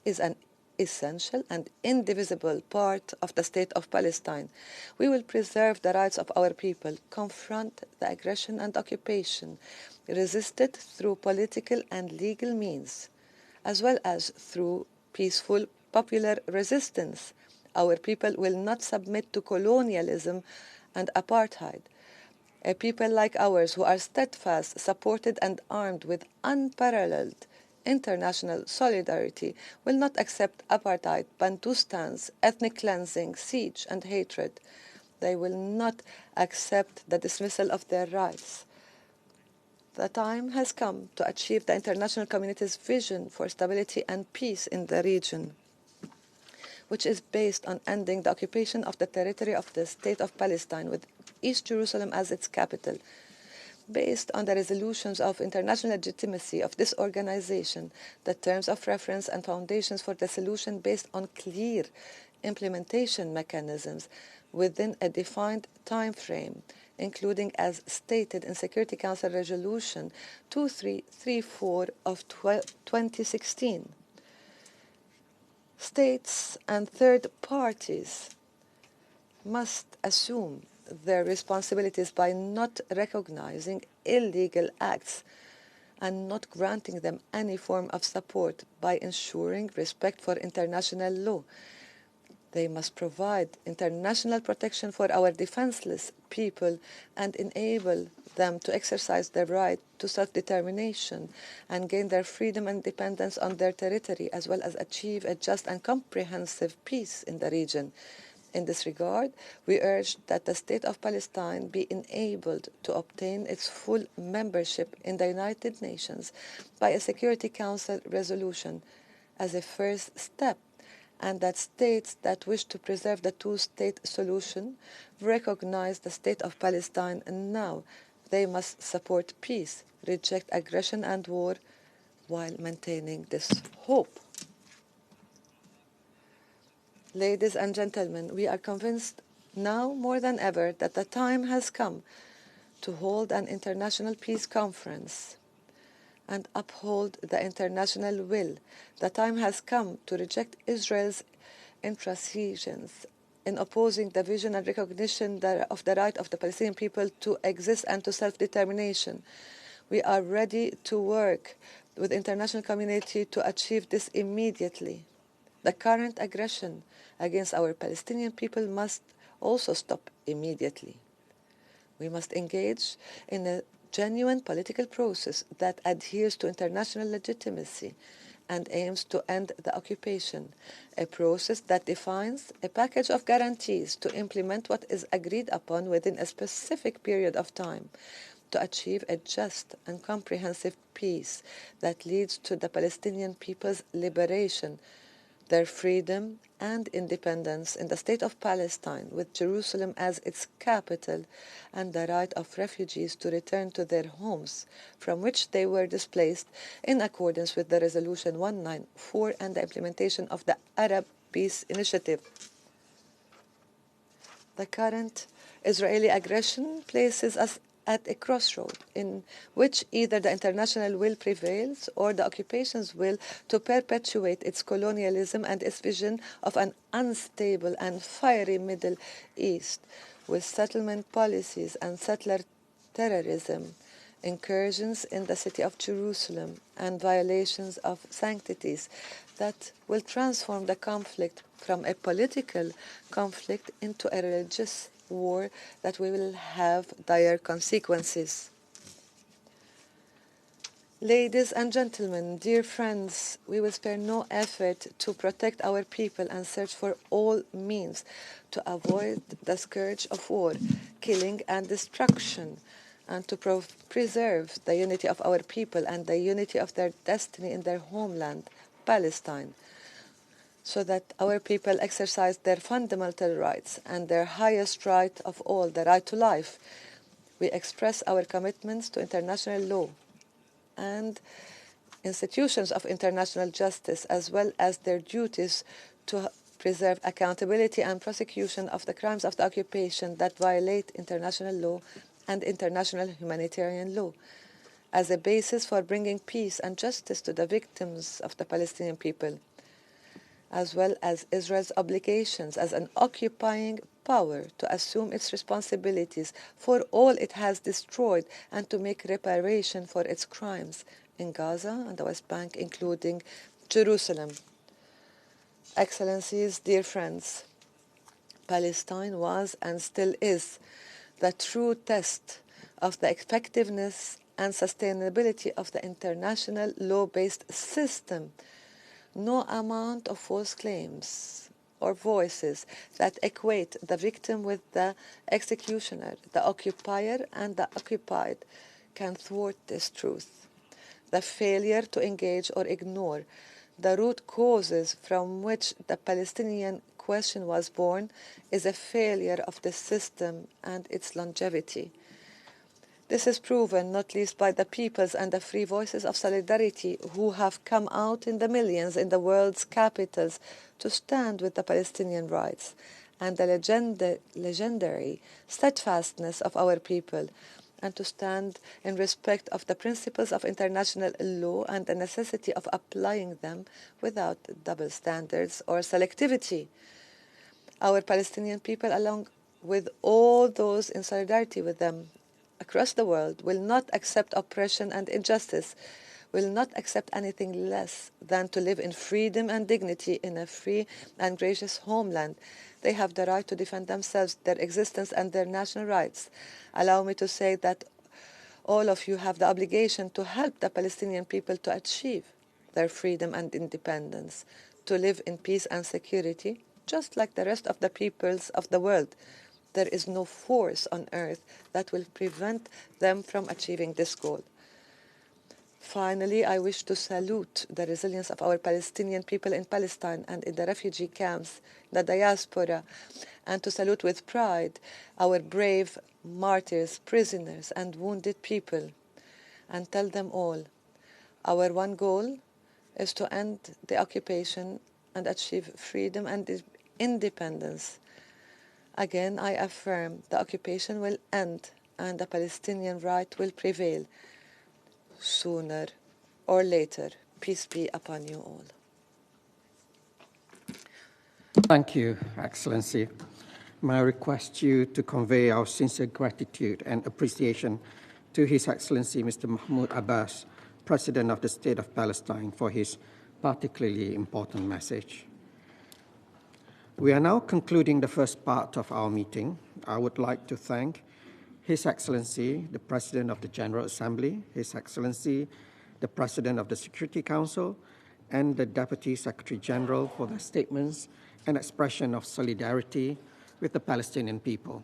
is an essential and indivisible part of the state of Palestine. We will preserve the rights of our people, confront the aggression and occupation, resist it through political and legal means, as well as through peaceful popular resistance. Our people will not submit to colonialism and apartheid. A people like ours who are steadfast, supported and armed with unparalleled international solidarity will not accept apartheid, Bantustans, ethnic cleansing, siege and hatred. They will not accept the dismissal of their rights. The time has come to achieve the international community's vision for stability and peace in the region, which is based on ending the occupation of the territory of the State of Palestine with East Jerusalem as its capital. Based on the resolutions of international legitimacy of this organization, the terms of reference and foundations for the solution based on clear implementation mechanisms within a defined time frame, including as stated in Security Council Resolution 2334 of 2016. States and third parties must assume their responsibilities by not recognizing illegal acts and not granting them any form of support by ensuring respect for international law. They must provide international protection for our defenseless people and enable them to exercise their right to self-determination and gain their freedom and independence on their territory, as well as achieve a just and comprehensive peace in the region. In this regard, we urge that the State of Palestine be enabled to obtain its full membership in the United Nations by a Security Council resolution as a first step, and that states that wish to preserve the two-state solution recognize the State of Palestine now. They must support peace, reject aggression and war, while maintaining this hope. Ladies and gentlemen, we are convinced now more than ever that the time has come to hold an international peace conference and uphold the international will. The time has come to reject Israel's intransigence in opposing the vision and recognition of the right of the Palestinian people to exist and to self-determination. We are ready to work with the international community to achieve this immediately. The current aggression against our Palestinian people must also stop immediately. We must engage in a genuine political process that adheres to international legitimacy and aims to end the occupation, a process that defines a package of guarantees to implement what is agreed upon within a specific period of time, to achieve a just and comprehensive peace that leads to the Palestinian people's liberation, their freedom and independence in the State of Palestine, with Jerusalem as its capital, and the right of refugees to return to their homes from which they were displaced in accordance with the Resolution 194 and the implementation of the Arab Peace Initiative. The current Israeli aggression places us at a crossroad in which either the international will prevails or the occupation's will to perpetuate its colonialism and its vision of an unstable and fiery Middle East with settlement policies and settler terrorism incursions in the city of Jerusalem, and violations of sanctities that will transform the conflict from a political conflict into a religious war that will have dire consequences. Ladies and gentlemen, dear friends, we will spare no effort to protect our people and search for all means to avoid the scourge of war, killing and destruction, and to preserve the unity of our people and the unity of their destiny in their homeland, Palestine, so that our people exercise their fundamental rights and their highest right of all, the right to life. We express our commitments to international law and institutions of international justice, as well as their duties to preserve accountability and prosecution of the crimes of the occupation that violate international law and international humanitarian law, as a basis for bringing peace and justice to the victims of the Palestinian people, as well as Israel's obligations as an occupying power to assume its responsibilities for all it has destroyed and to make reparation for its crimes in Gaza and the West Bank, including Jerusalem. Excellencies, dear friends, Palestine was and still is the true test of the effectiveness and sustainability of the international law-based system. No amount of false claims or voices that equate the victim with the executioner, the occupier and the occupied can thwart this truth. The failure to engage or ignore the root causes from which the Palestinian question was born is a failure of the system and its longevity. This is proven not least by the peoples and the free voices of solidarity who have come out in the millions in the world's capitals to stand with the Palestinian rights, and the legendary steadfastness of our people, and to stand in respect of the principles of international law and the necessity of applying them without double standards or selectivity. Our Palestinian people, along with all those in solidarity with them across the world, will not accept oppression and injustice, will not accept anything less than to live in freedom and dignity in a free and gracious homeland. They have the right to defend themselves, their existence, and their national rights. Allow me to say that all of you have the obligation to help the Palestinian people to achieve their freedom and independence, to live in peace and security, just like the rest of the peoples of the world. There is no force on earth that will prevent them from achieving this goal. Finally, I wish to salute the resilience of our Palestinian people in Palestine and in the refugee camps, the diaspora, and to salute with pride our brave martyrs, prisoners, and wounded people, and tell them all, our one goal is to end the occupation and achieve freedom and independence. Again, I affirm the occupation will end and the Palestinian right will prevail. Sooner or later, peace be upon you all. Thank you, Excellency. May I request you to convey our sincere gratitude and appreciation to His Excellency Mr. Mahmoud Abbas, President of the State of Palestine, for his particularly important message. We are now concluding the first part of our meeting. I would like to thank His Excellency, the President of the General Assembly, His Excellency, the President of the Security Council, and the Deputy Secretary General for their statements and expression of solidarity with the Palestinian people.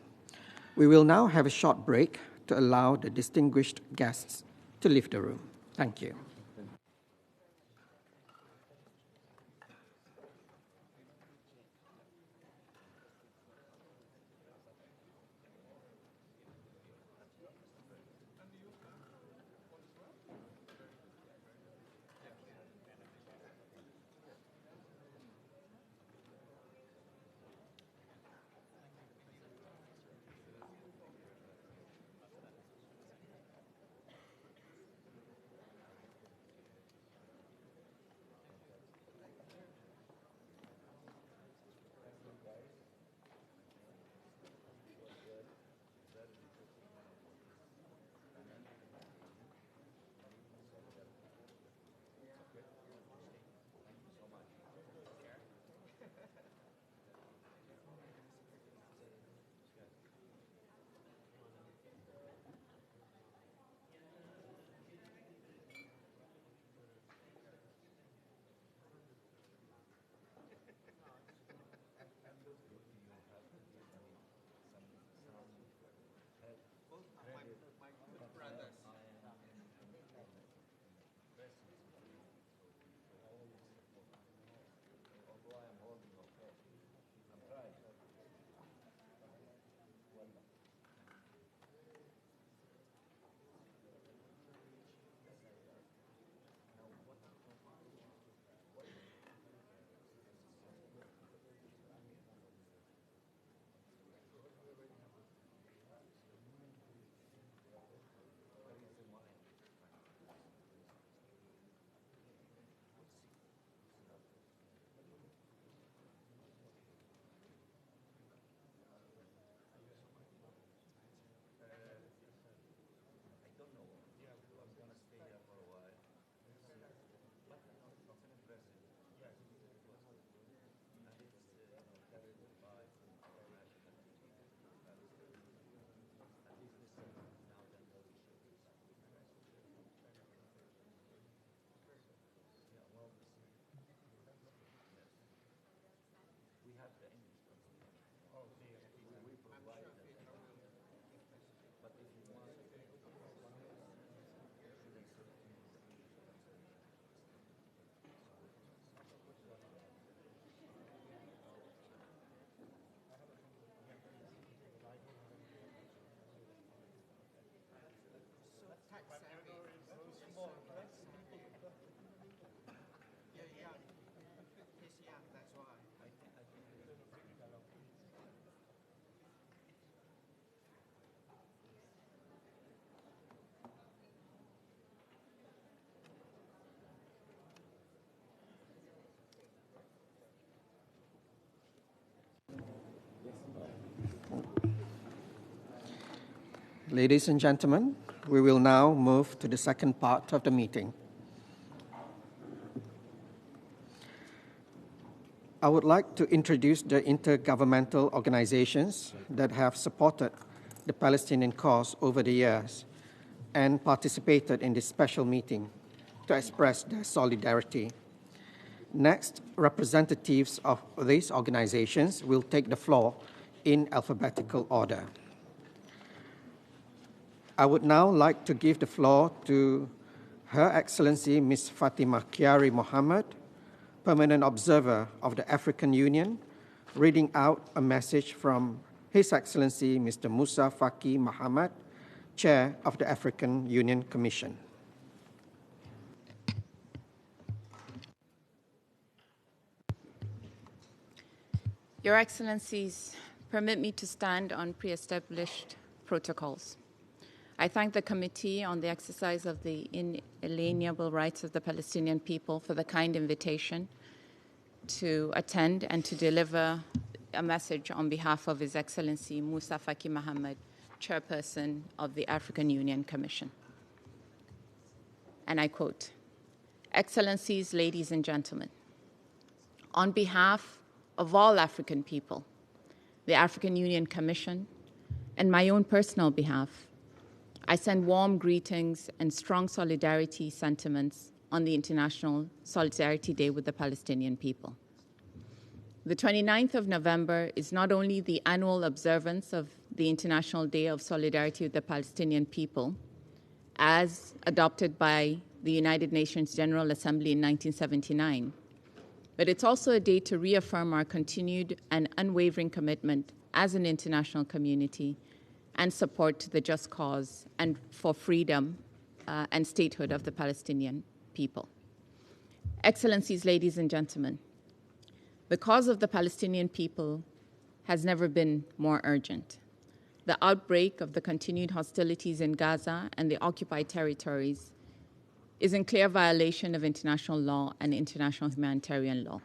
We will now have a short break to allow the distinguished guests to leave the room. Thank you. Ladies and gentlemen, we will now move to the second part of the meeting. I would like to introduce the intergovernmental organizations that have supported the Palestinian cause over the years and participated in this special meeting to express their solidarity. Next, representatives of these organizations will take the floor in alphabetical order. I would now like to give the floor to Her Excellency Ms. Fatima Kyari Mohammed, Permanent Observer of the African Union, reading out a message from His Excellency Mr. Musa Faki Mohammed, Chair of the African Union Commission. Your Excellencies, permit me to stand on pre-established protocols. I thank the Committee on the Exercise of the Inalienable Rights of the Palestinian People for the kind invitation to attend and to deliver a message on behalf of His Excellency Musa Faki Mohammed, Chairperson of the African Union Commission. And I quote, "Excellencies, ladies and gentlemen, on behalf of all African people, the African Union Commission, and my own personal behalf, I send warm greetings and strong solidarity sentiments on the International Solidarity Day with the Palestinian people. The 29th of November is not only the annual observance of the International Day of Solidarity with the Palestinian people, as adopted by the United Nations General Assembly in 1979, but it's also a day to reaffirm our continued and unwavering commitment as an international community and support to the just cause and for freedom and statehood of the Palestinian people. Excellencies, ladies and gentlemen, the cause of the Palestinian people has never been more urgent. The outbreak of the continued hostilities in Gaza and the occupied territories is in clear violation of international law and international humanitarian law.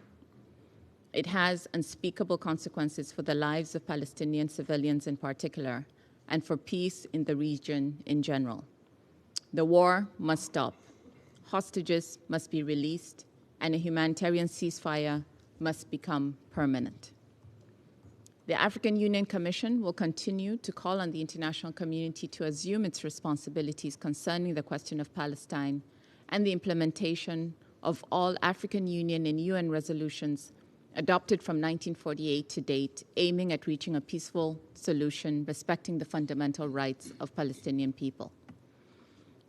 It has unspeakable consequences for the lives of Palestinian civilians in particular, and for peace in the region in general. The war must stop. Hostages must be released, and a humanitarian ceasefire must become permanent. The African Union Commission will continue to call on the international community to assume its responsibilities concerning the question of Palestine and the implementation of all African Union and UN resolutions adopted from 1948 to date, aiming at reaching a peaceful solution respecting the fundamental rights of Palestinian people.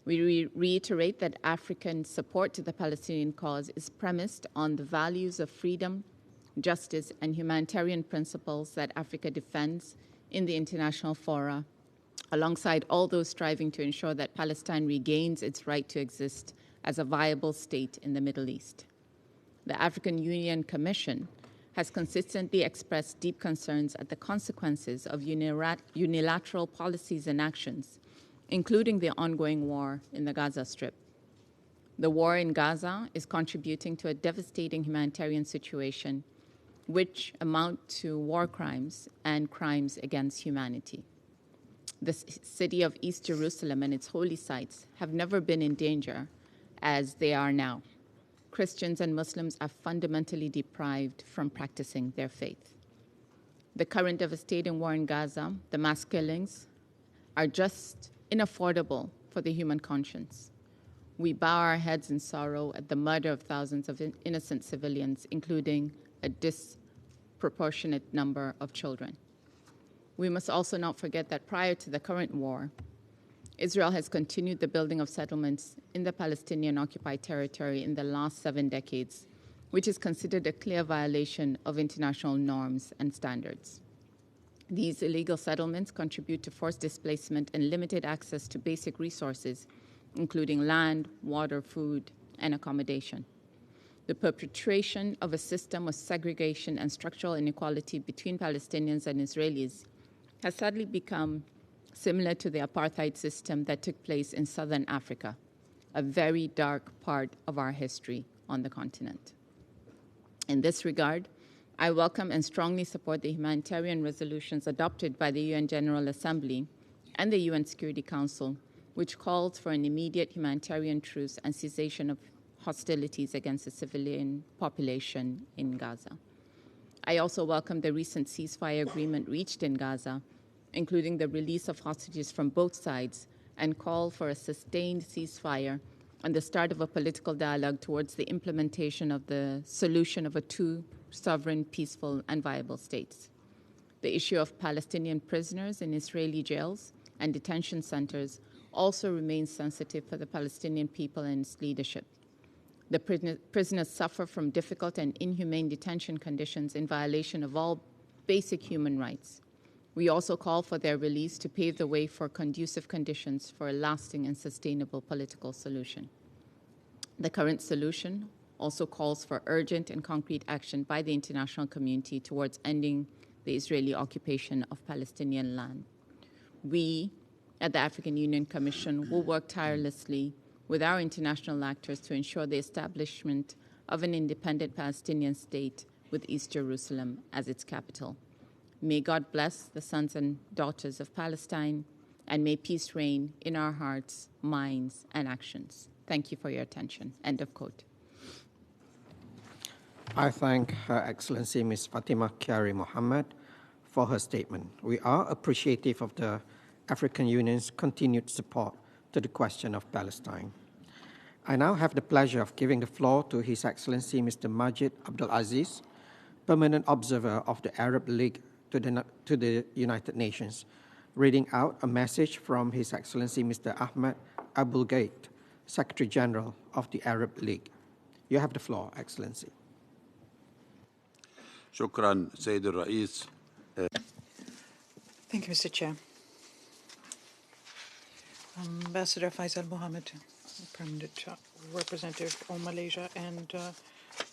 We reiterate that African support to the Palestinian cause is premised on the values of freedom, justice, and humanitarian principles that Africa defends in the international fora, alongside all those striving to ensure that Palestine regains its right to exist as a viable state in the Middle East. The African Union Commission has consistently expressed deep concerns at the consequences of unilateral policies and actions, including the ongoing war in the Gaza Strip. The war in Gaza is contributing to a devastating humanitarian situation, which amount to war crimes and crimes against humanity. The city of East Jerusalem and its holy sites have never been in danger as they are now. Christians and Muslims are fundamentally deprived from practicing their faith. The current devastating war in Gaza, the mass killings, are just inaffordable for the human conscience. We bow our heads in sorrow at the murder of thousands of innocent civilians, including a disproportionate number of children. We must also not forget that prior to the current war, Israel has continued the building of settlements in the Palestinian occupied territory in the last 7 decades, which is considered a clear violation of international norms and standards. These illegal settlements contribute to forced displacement and limited access to basic resources, including land, water, food, and accommodation. The perpetration of a system of segregation and structural inequality between Palestinians and Israelis has sadly become similar to the apartheid system that took place in southern Africa, a very dark part of our history on the continent. In this regard, I welcome and strongly support the humanitarian resolutions adopted by the UN General Assembly and the UN Security Council, which called for an immediate humanitarian truce and cessation of hostilities against the civilian population in Gaza. I also welcome the recent ceasefire agreement reached in Gaza, including the release of hostages from both sides, and call for a sustained ceasefire and the start of a political dialogue towards the implementation of the solution of a two sovereign, peaceful, and viable states. The issue of Palestinian prisoners in Israeli jails and detention centers also remains sensitive for the Palestinian people and its leadership. The prisoners suffer from difficult and inhumane detention conditions in violation of all basic human rights. We also call for their release to pave the way for conducive conditions for a lasting and sustainable political solution. The current solution also calls for urgent and concrete action by the international community towards ending the Israeli occupation of Palestinian land. We, at the African Union Commission, will work tirelessly with our international actors to ensure the establishment of an independent Palestinian state with East Jerusalem as its capital. May God bless the sons and daughters of Palestine, and may peace reign in our hearts, minds, and actions. Thank you for your attention. End of quote. I thank Her Excellency Ms. Fatima Kyari Mohammed for her statement. We are appreciative of the African Union's continued support to the question of Palestine. I now have the pleasure of giving the floor to His Excellency Mr. Majid Abdul Aziz, Permanent Observer of the Arab League to the United Nations, reading out a message from His Excellency Mr. Ahmed Abul Gheit, Secretary General of the Arab League. You have the floor, Excellency. شكرا سيد الرئيس. Thank you, Mr. Chair. Ambassador Faisal Mohammed, Permanent Representative of Malaysia and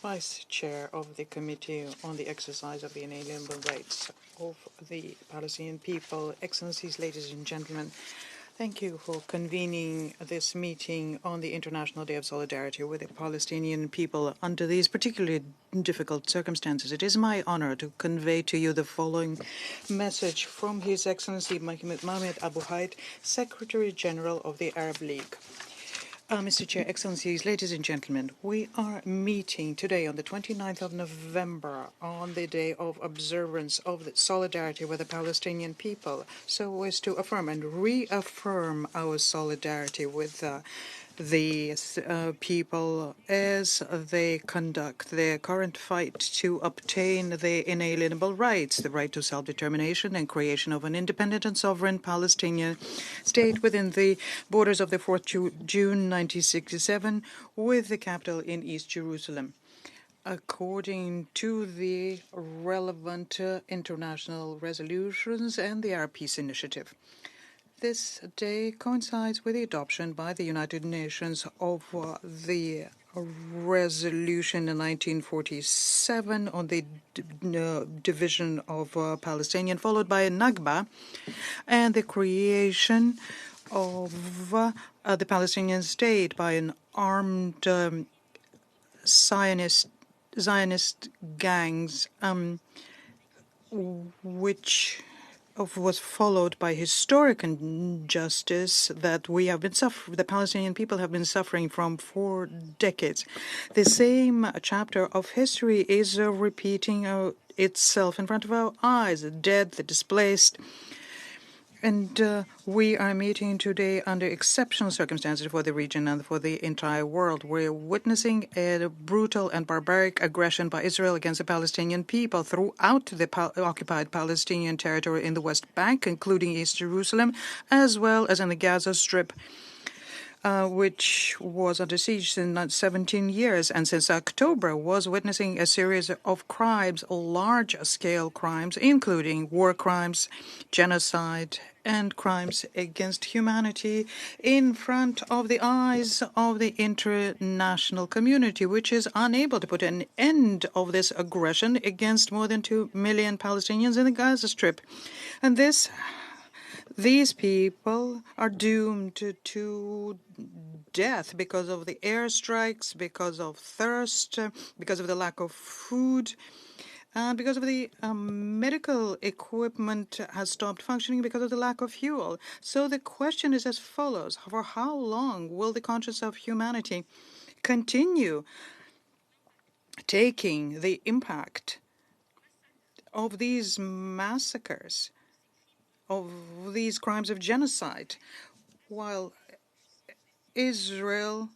Vice Chair of the Committee on the Exercise of the Inalienable Rights of the Palestinian People, Excellencies, ladies and gentlemen, thank you for convening this meeting on the International Day of Solidarity with the Palestinian people under these particularly difficult circumstances. It is my honor to convey to you the following message from His Excellency Mohammed Abu Gheit, Secretary General of the Arab League. Mr. Chair, Excellencies, ladies and gentlemen, we are meeting today on the 29th of November on the day of observance of the solidarity with the Palestinian people, so as to affirm and reaffirm our solidarity with the people as they conduct their current fight to obtain the inalienable rights, the right to self-determination and creation of an independent and sovereign Palestinian state within the borders of the 4th June 1967 with the capital in East Jerusalem, according to the relevant international resolutions and the Arab Peace Initiative. This day coincides with the adoption by the United Nations of the resolution in 1947 on the division of Palestinian, followed by a Nakba and the creation of the Palestinian state by an armed Zionist gangs, which was followed by historic injustice that we have been the Palestinian people have been suffering from for decades. The same chapter of history is repeating itself in front of our eyes: the dead, the displaced. And we are meeting today under exceptional circumstances for the region and for the entire world. We're witnessing a brutal and barbaric aggression by Israel against the Palestinian people throughout the occupied Palestinian territory in the West Bank, including East Jerusalem, as well as in the Gaza Strip, which was under siege in 17 years, and since October was witnessing a series of crimes, large-scale crimes, including war crimes, genocide, and crimes against humanity in front of the eyes of the international community, which is unable to put an end of this aggression against more than 2 million Palestinians in the Gaza Strip. And these people are doomed to death because of the airstrikes, because of thirst, because of the lack of food, And because of the medical equipment has stopped functioning because of the lack of fuel. So the question is as follows. For how long will the conscience of humanity continue taking the impact of these massacres, of these crimes of genocide, while Israel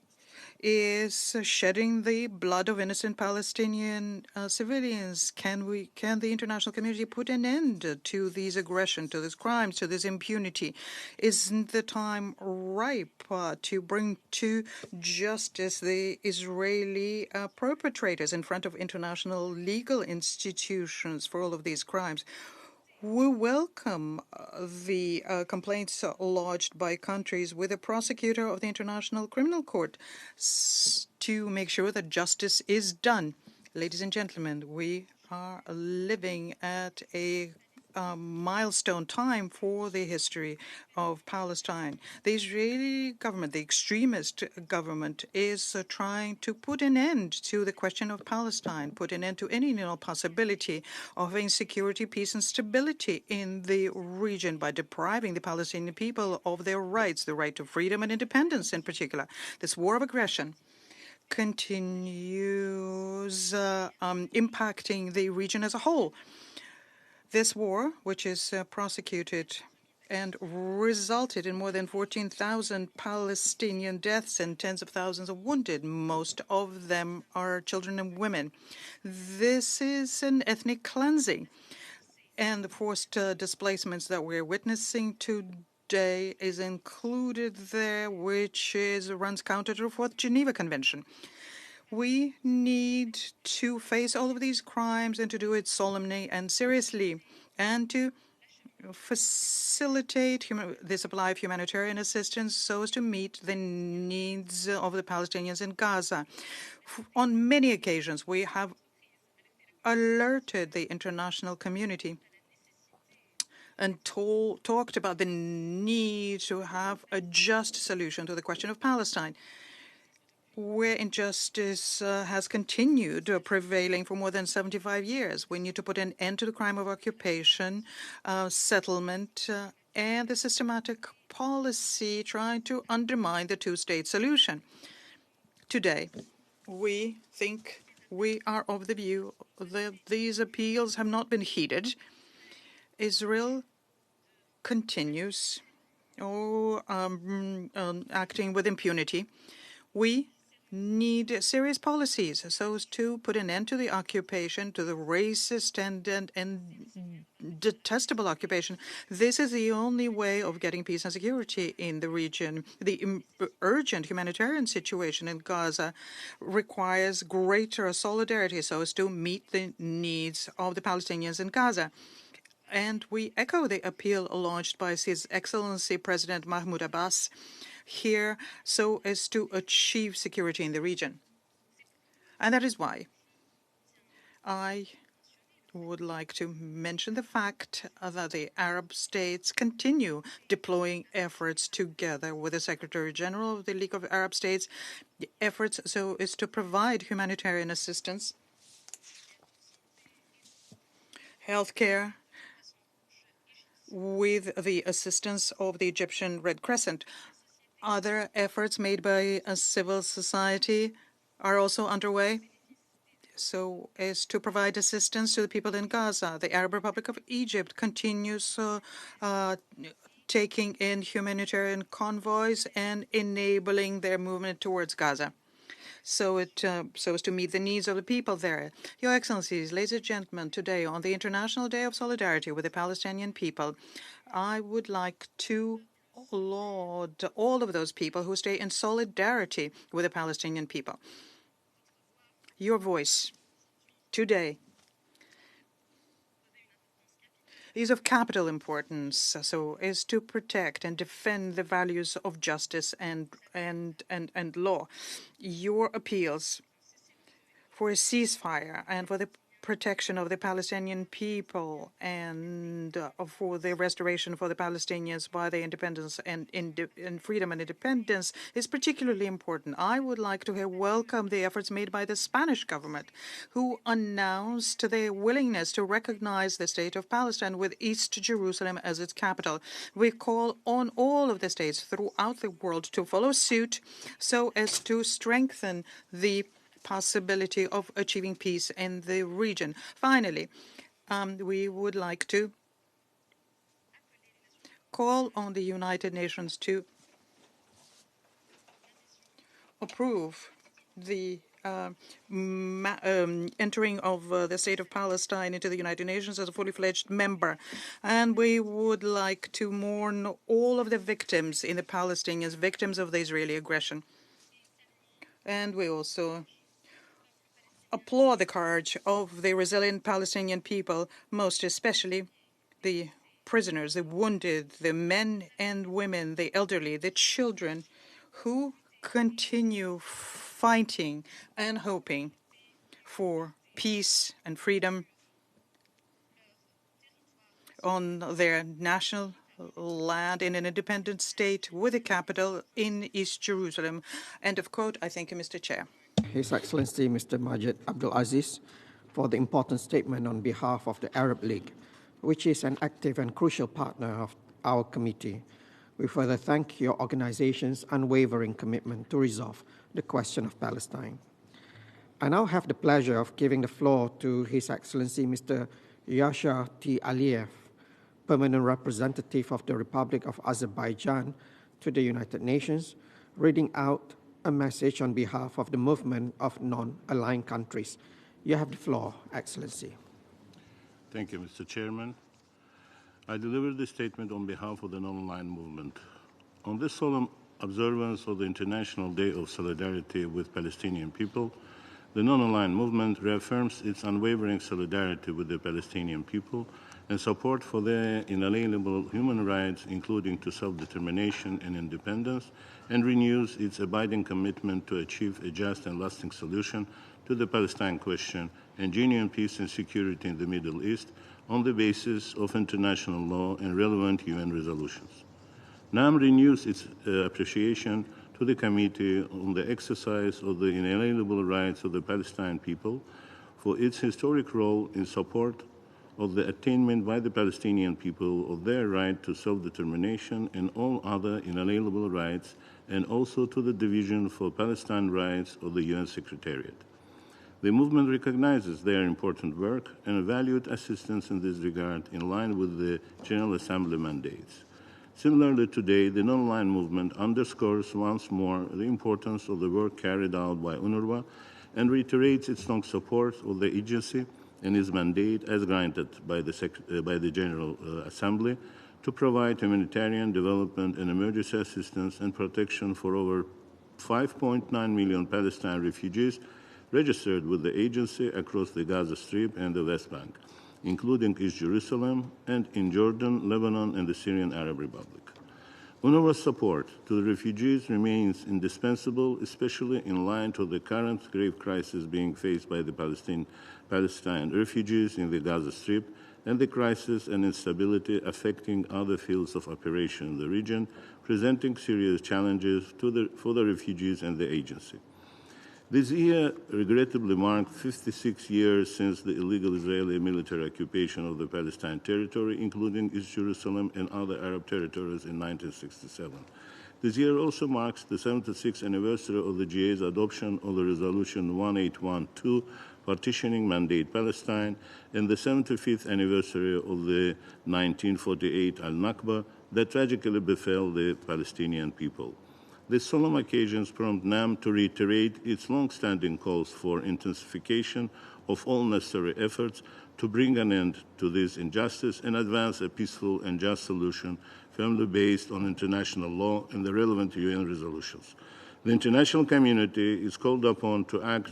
is shedding the blood of innocent Palestinian civilians? Can the international community put an end to these aggression, to these crimes, to this impunity? Isn't the time ripe to bring to justice the Israeli perpetrators in front of international legal institutions for all of these crimes? We welcome the complaints lodged by countries with a prosecutor of the International Criminal Court to make sure that justice is done. Ladies and gentlemen, we are living at a milestone time for the history of Palestine. The Israeli government, the extremist government, is trying to put an end to the question of Palestine, put an end to any possibility of insecurity, peace, and stability in the region by depriving the Palestinian people of their rights, the right to freedom and independence in particular. This war of aggression continues impacting the region as a whole. This war, which is prosecuted and resulted in more than 14,000 Palestinian deaths and tens of thousands of wounded. Most of them are children and women. This is an ethnic cleansing. And the forced displacements that we're witnessing today is included there, which runs counter to the Fourth Geneva Convention. We need to face all of these crimes and to do it solemnly and seriously, and to facilitate the supply of humanitarian assistance so as to meet the needs of the Palestinians in Gaza. On many occasions, we have alerted the international community and talked about the need to have a just solution to the question of Palestine, where injustice has continued prevailing for more than 75 years. We need to put an end to the crime of occupation, settlement, and the systematic policy trying to undermine the two-state solution. Today, we think we are of the view that these appeals have not been heeded. Israel continues acting with impunity. We need serious policies so as to put an end to the occupation, to the racist and detestable occupation. This is the only way of getting peace and security in the region. The urgent humanitarian situation in Gaza requires greater solidarity so as to meet the needs of the Palestinians in Gaza. And we echo the appeal launched by His Excellency President Mahmoud Abbas here so as to achieve security in the region. And that is why I would like to mention the fact that the Arab states continue deploying efforts together with the Secretary General of the League of Arab States, efforts so as to provide humanitarian assistance, healthcare, with the assistance of the Egyptian Red Crescent. Other efforts made by civil society are also underway so as to provide assistance to the people in Gaza. The Arab Republic of Egypt continues taking in humanitarian convoys and enabling their movement towards Gaza, so as to meet the needs of the people there. Your Excellencies, ladies and gentlemen, today on the International Day of Solidarity with the Palestinian people, I would like to laud all of those people who stay in solidarity with the Palestinian people. Your voice today is of capital importance so as to protect and defend the values of justice and law. Your appeals for a ceasefire and for the protection of the Palestinian people and for the restoration for the Palestinians by their independence and freedom and independence is particularly important. I would like to welcome the efforts made by the Spanish government, who announced their willingness to recognize the state of Palestine with East Jerusalem as its capital. We call on all of the states throughout the world to follow suit so as to strengthen the possibility of achieving peace in the region. Finally, we would like to call on the United Nations to approve the entering of the State of Palestine into the United Nations as a fully fledged member. And we would like to mourn all of the victims in the Palestinians, victims of the Israeli aggression. And we also applaud the courage of the resilient Palestinian people, most especially the prisoners, the wounded, the men and women, the elderly, the children, who continue fighting and hoping for peace and freedom on their national land in an independent state with a capital in East Jerusalem. End of quote. I thank you, Mr. Chair. His Excellency Mr. Majid Abdul Aziz, for the important statement on behalf of the Arab League, which is an active and crucial partner of our committee. We further thank your organization's unwavering commitment to resolve the question of Palestine. I now have the pleasure of giving the floor to His Excellency Mr. Yasha T. Aliyev, Permanent Representative of the Republic of Azerbaijan to the United Nations, reading out a message on behalf of the movement of non-aligned countries. You have the floor, Excellency. Thank you, Mr. Chairman. I deliver this statement on behalf of the non-aligned movement. On this solemn observance of the International Day of Solidarity with Palestinian People, the non-aligned movement reaffirms its unwavering solidarity with the Palestinian people and support for their inalienable human rights, including to self-determination and independence, and renews its abiding commitment to achieve a just and lasting solution to the Palestine question and genuine peace and security in the Middle East on the basis of international law and relevant UN resolutions. NAM renews its appreciation to the Committee on the exercise of the inalienable rights of the Palestinian people for its historic role in support of the attainment by the Palestinian people of their right to self-determination and all other inalienable rights, and also to the Division for Palestine Rights of the UN Secretariat. The movement recognizes their important work and valued assistance in this regard in line with the General Assembly mandates. Similarly, today, the non-aligned movement underscores once more the importance of the work carried out by UNRWA and reiterates its strong support of the agency and its mandate as granted by the General Assembly to provide humanitarian development and emergency assistance and protection for over 5.9 million Palestinian refugees registered with the agency across the Gaza Strip and the West Bank, including East Jerusalem and in Jordan, Lebanon, and the Syrian Arab Republic. UNRWA's support to the refugees remains indispensable, especially in line to the current grave crisis being faced by the Palestine refugees in the Gaza Strip and the crisis and instability affecting other fields of operation in the region, presenting serious challenges for the refugees and the agency. This year regrettably marked 56 years since the illegal Israeli military occupation of the Palestine territory, including East Jerusalem and other Arab territories in 1967. This year also marks the 76th anniversary of the GA's adoption of the Resolution 1812, Partitioning Mandate Palestine, and the 75th anniversary of the 1948 Al-Nakba that tragically befell the Palestinian people. These solemn occasions prompt NAM to reiterate its long-standing calls for intensification of all necessary efforts to bring an end to this injustice and advance a peaceful and just solution firmly based on international law and the relevant UN resolutions. The international community is called upon to act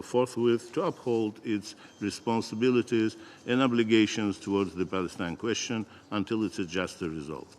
forthwith to uphold its responsibilities and obligations towards the Palestine question until it is justly resolved.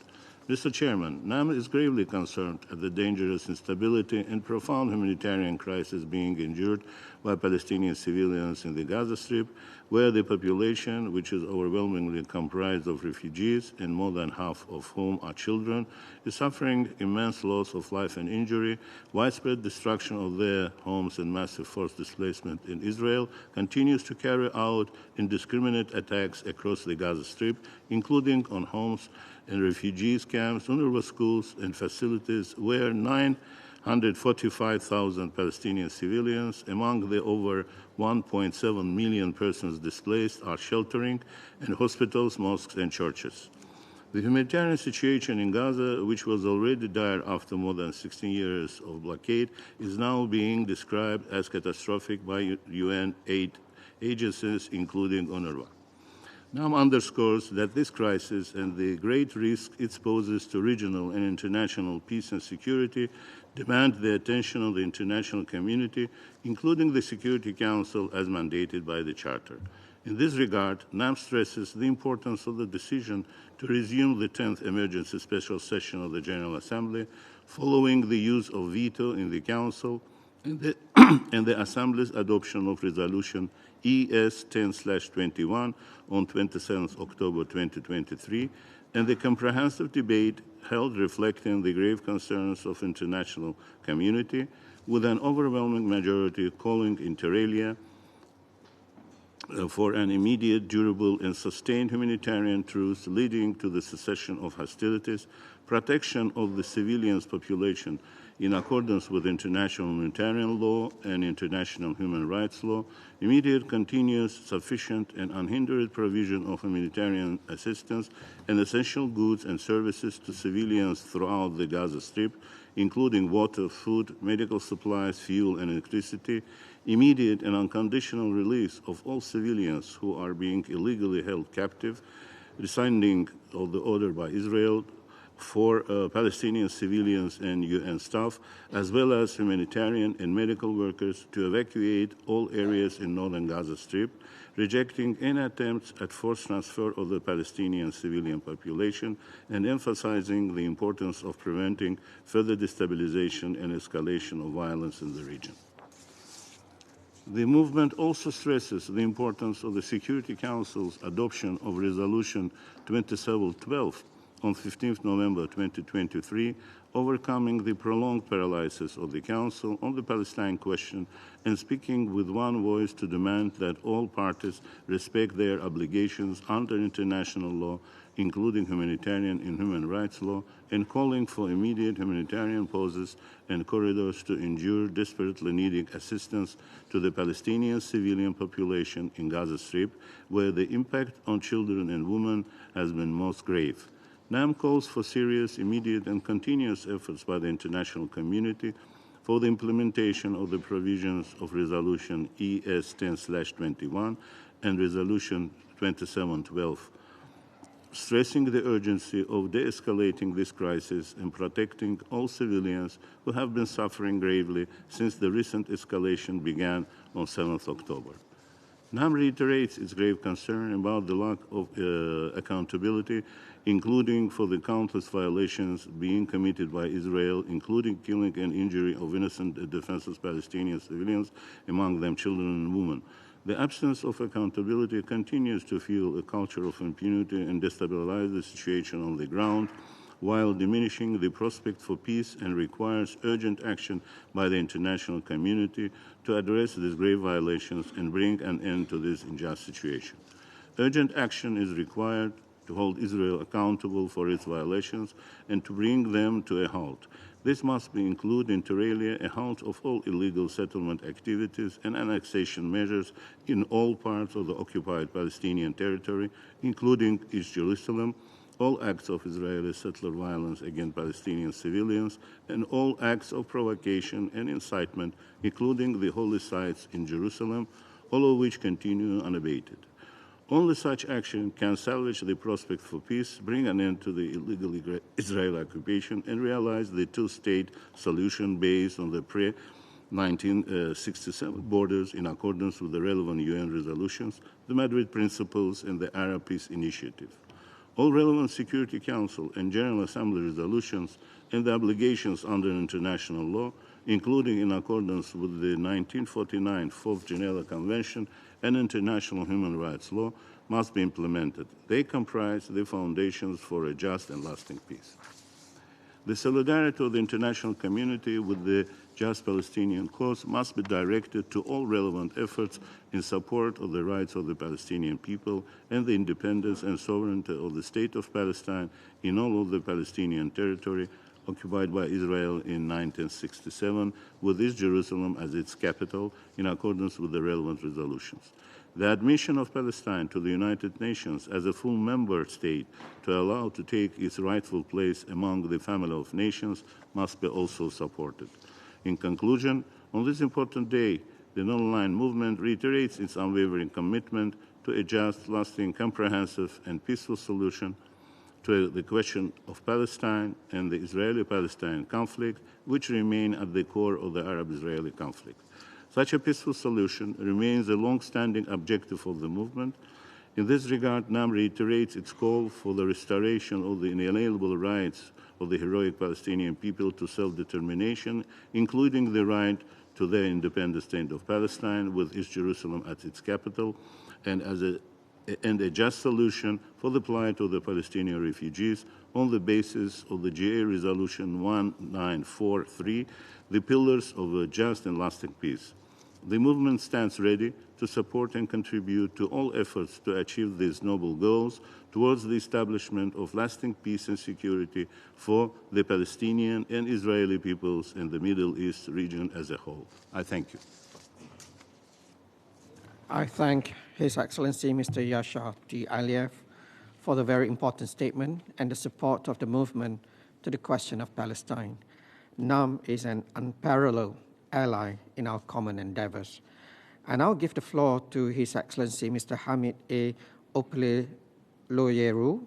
Mr. Chairman, NAM is gravely concerned at the dangerous instability and profound humanitarian crisis being endured by Palestinian civilians in the Gaza Strip, where the population, which is overwhelmingly comprised of refugees and more than half of whom are children, is suffering immense loss of life and injury, widespread destruction of their homes and massive forced displacement in Israel, continues to carry out indiscriminate attacks across the Gaza Strip, including on homes and refugees camps, UNRWA schools and facilities where 945,000 Palestinian civilians, among the over 1.7 million persons displaced, are sheltering, and hospitals, mosques, and churches. The humanitarian situation in Gaza, which was already dire after more than 16 years of blockade, is now being described as catastrophic by UN aid agencies, including UNRWA. NAM underscores that this crisis and the great risk it poses to regional and international peace and security demand the attention of the international community, including the Security Council as mandated by the Charter. In this regard, NAM stresses the importance of the decision to resume the 10th Emergency Special Session of the General Assembly following the use of veto in the Council and the Assembly's adoption of Resolution ES 10/21 on 27 October 2023, and the comprehensive debate held reflecting the grave concerns of international community, with an overwhelming majority calling inter alia for an immediate, durable, and sustained humanitarian truce leading to the cessation of hostilities, protection of the civilians' population in accordance with international humanitarian law and international human rights law, immediate, continuous, sufficient, and unhindered provision of humanitarian assistance and essential goods and services to civilians throughout the Gaza Strip, including water, food, medical supplies, fuel, and electricity, immediate and unconditional release of all civilians who are being illegally held captive, rescinding of the order by Israel for Palestinian civilians and UN staff, as well as humanitarian and medical workers, to evacuate all areas in northern Gaza Strip, rejecting any attempts at forced transfer of the Palestinian civilian population, and emphasizing the importance of preventing further destabilization and escalation of violence in the region. The movement also stresses the importance of the Security Council's adoption of Resolution 2712 on 15 November 2023, overcoming the prolonged paralysis of the Council on the Palestine question and speaking with one voice to demand that all parties respect their obligations under international law, including humanitarian and human rights law, and calling for immediate humanitarian pauses and corridors to ensure desperately needing assistance to the Palestinian civilian population in Gaza Strip, where the impact on children and women has been most grave. NAM calls for serious, immediate, and continuous efforts by the international community for the implementation of the provisions of Resolution ES 10/21 and Resolution 2712, stressing the urgency of de-escalating this crisis and protecting all civilians who have been suffering gravely since the recent escalation began on 7th October. NAM reiterates its grave concern about the lack of accountability, including for the countless violations being committed by Israel, including killing and injury of innocent and defenseless Palestinian civilians, among them children and women. The absence of accountability continues to fuel a culture of impunity and destabilize the situation on the ground, while diminishing the prospect for peace, and requires urgent action by the international community to address these grave violations and bring an end to this unjust situation. Urgent action is required to hold Israel accountable for its violations and to bring them to a halt. This must include, inter alia, a halt of all illegal settlement activities and annexation measures in all parts of the occupied Palestinian territory, including East Jerusalem, all acts of Israeli settler violence against Palestinian civilians, and all acts of provocation and incitement, including the holy sites in Jerusalem, all of which continue unabated. Only such action can salvage the prospect for peace, bring an end to the illegal Israeli occupation, and realize the two-state solution based on the pre-1967 borders in accordance with the relevant UN resolutions, the Madrid Principles, and the Arab Peace Initiative. All relevant Security Council and General Assembly resolutions and the obligations under international law, including in accordance with the 1949 Fourth Geneva Convention and international human rights law, must be implemented. They comprise the foundations for a just and lasting peace. The solidarity of the international community with the just Palestinian cause must be directed to all relevant efforts in support of the rights of the Palestinian people and the independence and sovereignty of the State of Palestine in all of the Palestinian territory occupied by Israel in 1967, with East Jerusalem as its capital in accordance with the relevant resolutions. The admission of Palestine to the United Nations as a full member state to allow to take its rightful place among the family of nations must be also supported. In conclusion, on this important day, the non-aligned movement reiterates its unwavering commitment to a just, lasting, comprehensive, and peaceful solution to the question of Palestine and the Israeli-Palestine conflict, which remain at the core of the Arab-Israeli conflict. Such a peaceful solution remains a long-standing objective of the movement. In this regard, NAM reiterates its call for the restoration of the inalienable rights of the heroic Palestinian people to self-determination, including the right to their independent state of Palestine, with East Jerusalem as its capital, and a just solution for the plight of the Palestinian refugees on the basis of the GA Resolution 1943, the pillars of a just and lasting peace. The movement stands ready to support and contribute to all efforts to achieve these noble goals towards the establishment of lasting peace and security for the Palestinian and Israeli peoples in the Middle East region as a whole. I thank you. I thank His Excellency Mr. Yashar T. Aliyev for the very important statement and the support of the movement to the question of Palestine. NAM is an unparalleled ally in our common endeavors. I now give the floor to His Excellency Mr. Hamid A. Opleloyeru,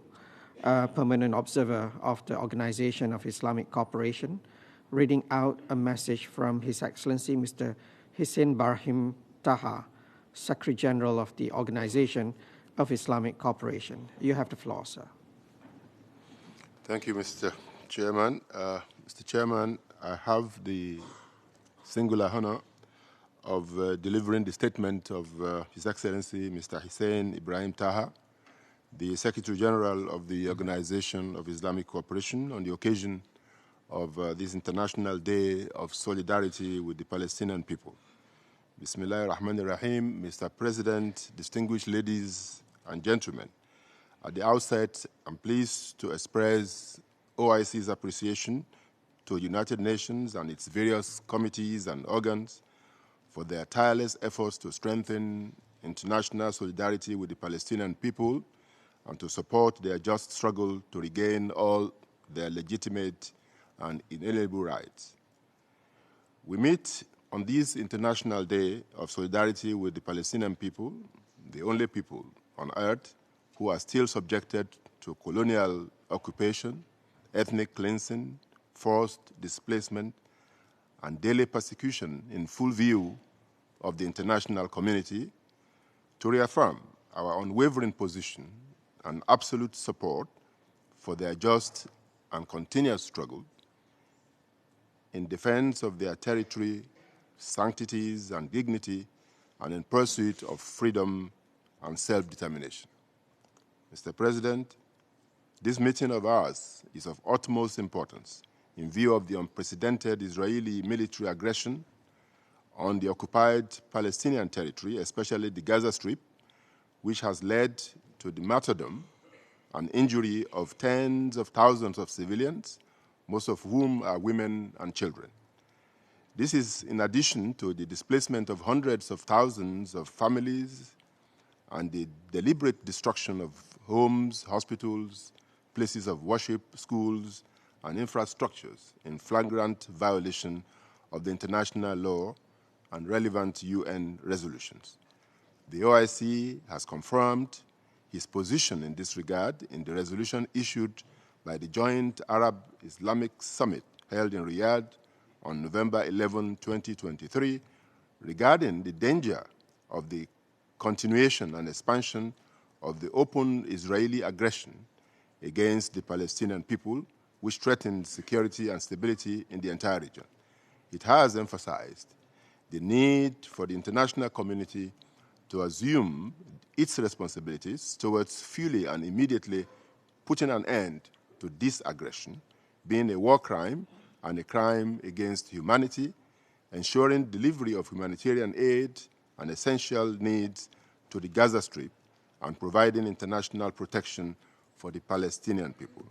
Permanent Observer of the Organization of Islamic Cooperation, reading out a message from His Excellency Mr. Hussein Barhim Taha, Secretary General of the Organization of Islamic Cooperation. You have the floor, sir. Thank you, Mr. Chairman. Mr. Chairman, I have the singular honor of delivering the statement of His Excellency Mr. Hussein Ibrahim Taha, the Secretary General of the Organization of Islamic Cooperation, on the occasion of this International Day of Solidarity with the Palestinian people. Bismillahir Rahmanir Rahim, Mr. President, distinguished ladies and gentlemen. At the outset, I'm pleased to express OIC's appreciation to the United Nations and its various committees and organs for their tireless efforts to strengthen international solidarity with the Palestinian people and to support their just struggle to regain all their legitimate and inalienable rights. We meet on this International Day of Solidarity with the Palestinian people, the only people on earth who are still subjected to colonial occupation, ethnic cleansing, forced displacement, and daily persecution in full view of the international community, to reaffirm our unwavering position and absolute support for their just and continuous struggle in defense of their territory, sanctities, and dignity, and in pursuit of freedom and self-determination. Mr. President, this meeting of ours is of utmost importance in view of the unprecedented Israeli military aggression on the occupied Palestinian territory, especially the Gaza Strip, which has led to the martyrdom and injury of tens of thousands of civilians, most of whom are women and children. This is in addition to the displacement of hundreds of thousands of families and the deliberate destruction of homes, hospitals, places of worship, schools, and infrastructures in flagrant violation of the international law and relevant UN resolutions. The OIC has confirmed his position in this regard in the resolution issued by the Joint Arab-Islamic Summit held in Riyadh on November 11, 2023, regarding the danger of the continuation and expansion of the open Israeli aggression against the Palestinian people, which threatens security and stability in the entire region. It has emphasized the need for the international community to assume its responsibilities towards fully and immediately putting an end to this aggression, being a war crime and a crime against humanity, ensuring delivery of humanitarian aid and essential needs to the Gaza Strip, and providing international protection for the Palestinian people.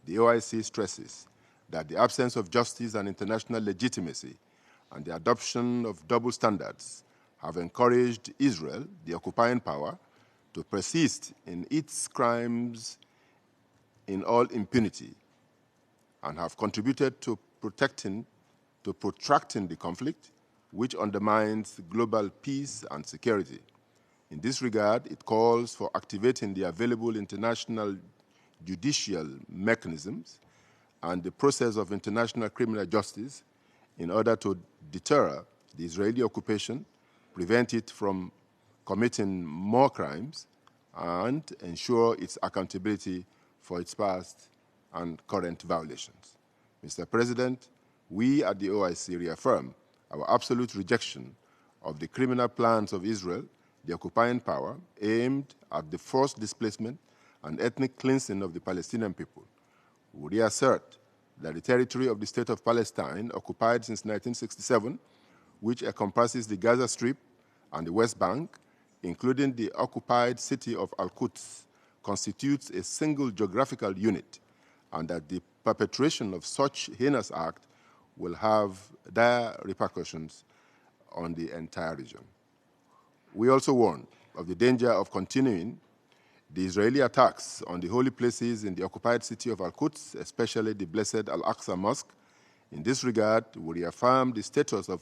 The OIC stresses that the absence of justice and international legitimacy and the adoption of double standards have encouraged Israel, the occupying power, to persist in its crimes in all impunity and have contributed to protracting the conflict, which undermines global peace and security. In this regard, it calls for activating the available international judicial mechanisms and the process of international criminal justice in order to deter the Israeli occupation, prevent it from committing more crimes, and ensure its accountability for its past and current violations. Mr. President, we at the OIC reaffirm our absolute rejection of the criminal plans of Israel, the occupying power, aimed at the forced displacement and ethnic cleansing of the Palestinian people. We reassert that the territory of the State of Palestine, occupied since 1967, which encompasses the Gaza Strip and the West Bank, including the occupied city of Al-Quds, constitutes a single geographical unit, and that the perpetration of such heinous act will have dire repercussions on the entire region. We also warn of the danger of continuing the Israeli attacks on the holy places in the occupied city of Al-Quds, especially the Blessed Al-Aqsa Mosque. In this regard, we reaffirm the status of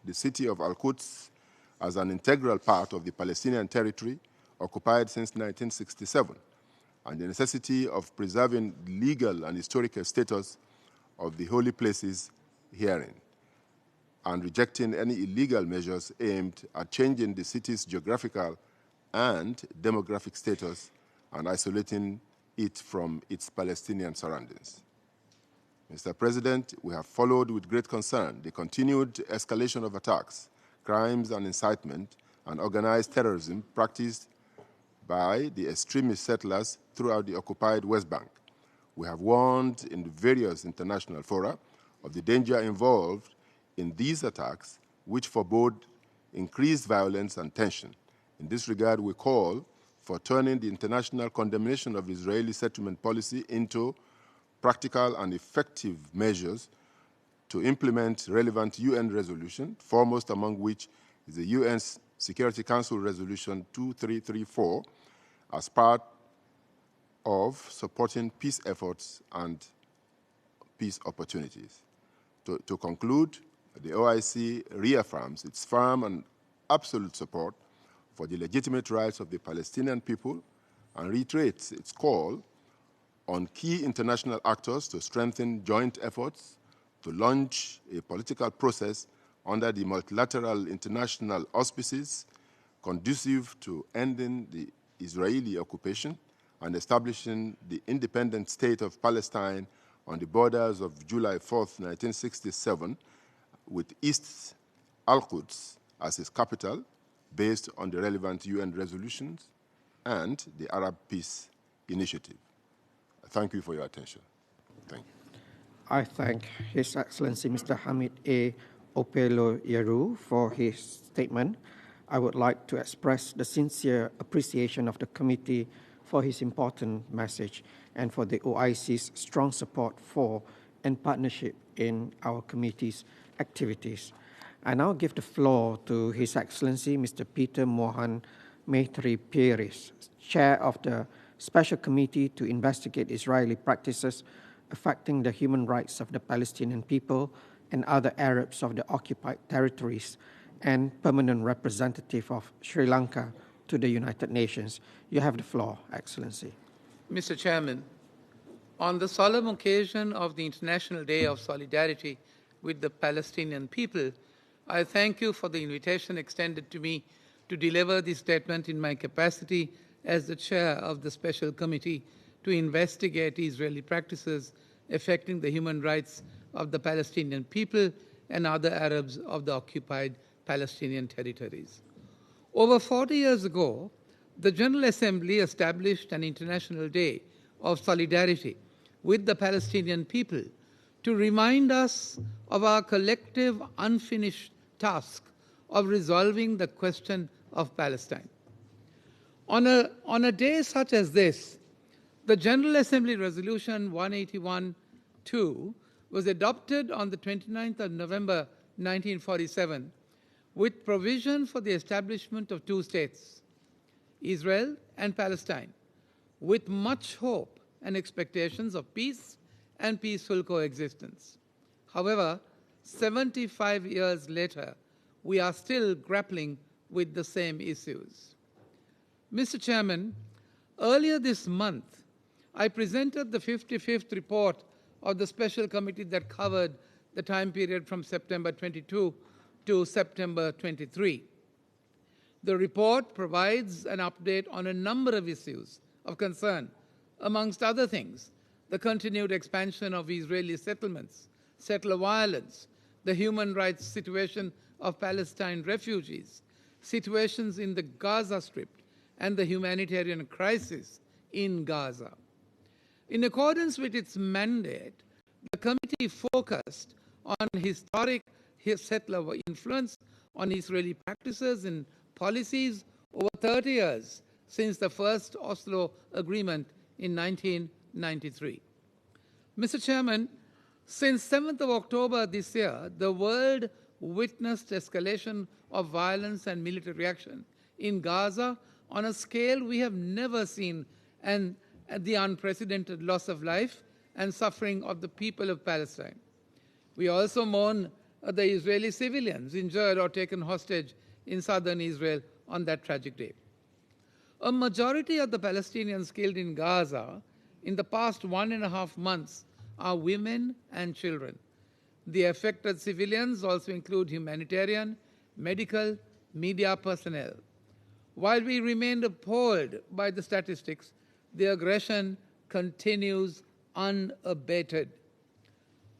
the city of Al-Quds as an integral part of the Palestinian territory occupied since 1967, and the necessity of preserving legal and historical status of the holy places herein, and rejecting any illegal measures aimed at changing the city's geographical and demographic status and isolating it from its Palestinian surroundings. Mr. President, we have followed with great concern the continued escalation of attacks, crimes and incitement, and organized terrorism practiced by the extremist settlers throughout the occupied West Bank. We have warned in various international fora of the danger involved in these attacks, which forebode increased violence and tension. In this regard, we call for turning the international condemnation of Israeli settlement policy into practical and effective measures to implement relevant UN resolutions, foremost among which is the UN Security Council Resolution 2334, as part of supporting peace efforts and peace opportunities. To conclude, the OIC reaffirms its firm and absolute support for the legitimate rights of the Palestinian people and reiterates its call on key international actors to strengthen joint efforts to launch a political process under the multilateral international auspices conducive to ending the Israeli occupation and establishing the independent state of Palestine on the borders of July 4th, 1967, with East Al-Quds as its capital, based on the relevant UN resolutions and the Arab Peace Initiative. Thank you for your attention. Thank you. I thank His Excellency Mr. Hamid A. Opelo Yeru for his statement. I would like to express the sincere appreciation of the committee for his important message and for the OIC's strong support for and partnership in our committee's activities. I now give the floor to His Excellency Mr. Peter Mohan Mehri Pieris, Chair of the Special Committee to investigate Israeli practices affecting the human rights of the Palestinian people and other Arabs of the occupied territories, and permanent representative of Sri Lanka to the United Nations. You have the floor, Excellency. Mr. Chairman, on the solemn occasion of the International Day of Solidarity with the Palestinian people, I thank you for the invitation extended to me to deliver this statement in my capacity as the chair of the Special Committee to investigate Israeli practices affecting the human rights of the Palestinian people and other Arabs of the occupied Palestinian territories. Over 40 years ago, the General Assembly established an International Day of Solidarity with the Palestinian people to remind us of our collective unfinished task of resolving the question of Palestine. On a day such as this, the General Assembly Resolution 181-2 was adopted on the 29th of November 1947 with provision for the establishment of two states, Israel and Palestine, with much hope and expectations of peace and peaceful coexistence. However, 75 years later, we are still grappling with the same issues. Mr. Chairman, earlier this month, I presented the 55th report of the special committee that covered the time period from September 22 to September 23. The report provides an update on a number of issues of concern, amongst other things, the continued expansion of Israeli settlements, settler violence, the human rights situation of Palestine refugees, situations in the Gaza Strip, and the humanitarian crisis in Gaza. In accordance with its mandate, the committee focused on historic settler influence on Israeli practices and policies over 30 years since the first Oslo Agreement in 1993. Mr. Chairman, since 7th of October this year, the world witnessed escalation of violence and military action in Gaza on a scale we have never seen, and the unprecedented loss of life and suffering of the people of Palestine. We also mourn the Israeli civilians injured or taken hostage in southern Israel on that tragic day. A majority of the Palestinians killed in Gaza in the past 1.5 months are women and children. The affected civilians also include humanitarian, medical, media personnel. While we remain appalled by the statistics, the aggression continues unabated.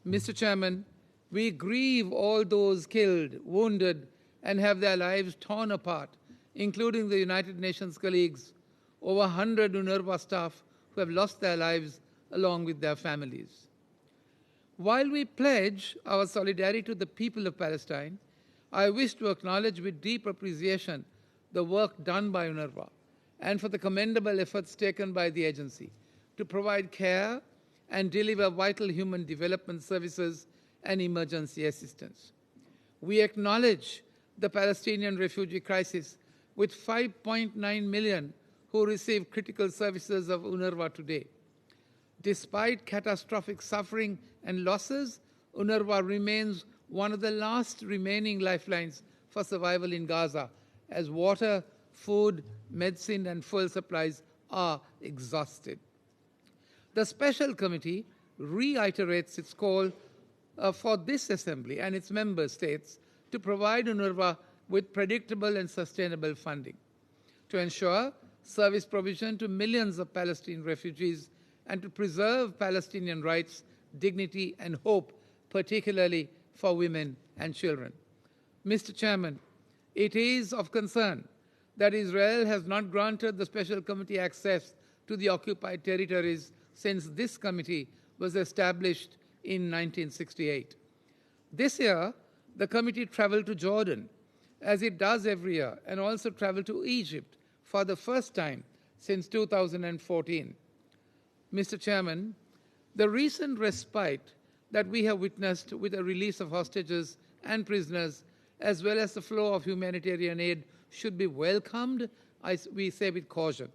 Mr. Chairman, we grieve all those killed, wounded, and have their lives torn apart, including the United Nations colleagues, over 100 UNRWA staff who have lost their lives along with their families. While we pledge our solidarity to the people of Palestine, I wish to acknowledge with deep appreciation the work done by UNRWA and for the commendable efforts taken by the agency to provide care and deliver vital human development services and emergency assistance. We acknowledge the Palestinian refugee crisis with 5.9 million who receive critical services of UNRWA today. Despite catastrophic suffering and losses, UNRWA remains one of the last remaining lifelines for survival in Gaza, as water, food, medicine, and fuel supplies are exhausted. The Special Committee reiterates its call for this Assembly and its member states to provide UNRWA with predictable and sustainable funding to ensure service provision to millions of Palestinian refugees and to preserve Palestinian rights, dignity, and hope, particularly for women and children. Mr. Chairman, it is of concern that Israel has not granted the Special Committee access to the occupied territories since this committee was established in 1968. This year, the committee traveled to Jordan, as it does every year, and also traveled to Egypt for the first time since 2014. Mr. Chairman, the recent respite that we have witnessed with the release of hostages and prisoners, as well as the flow of humanitarian aid, should be welcomed, we say with caution.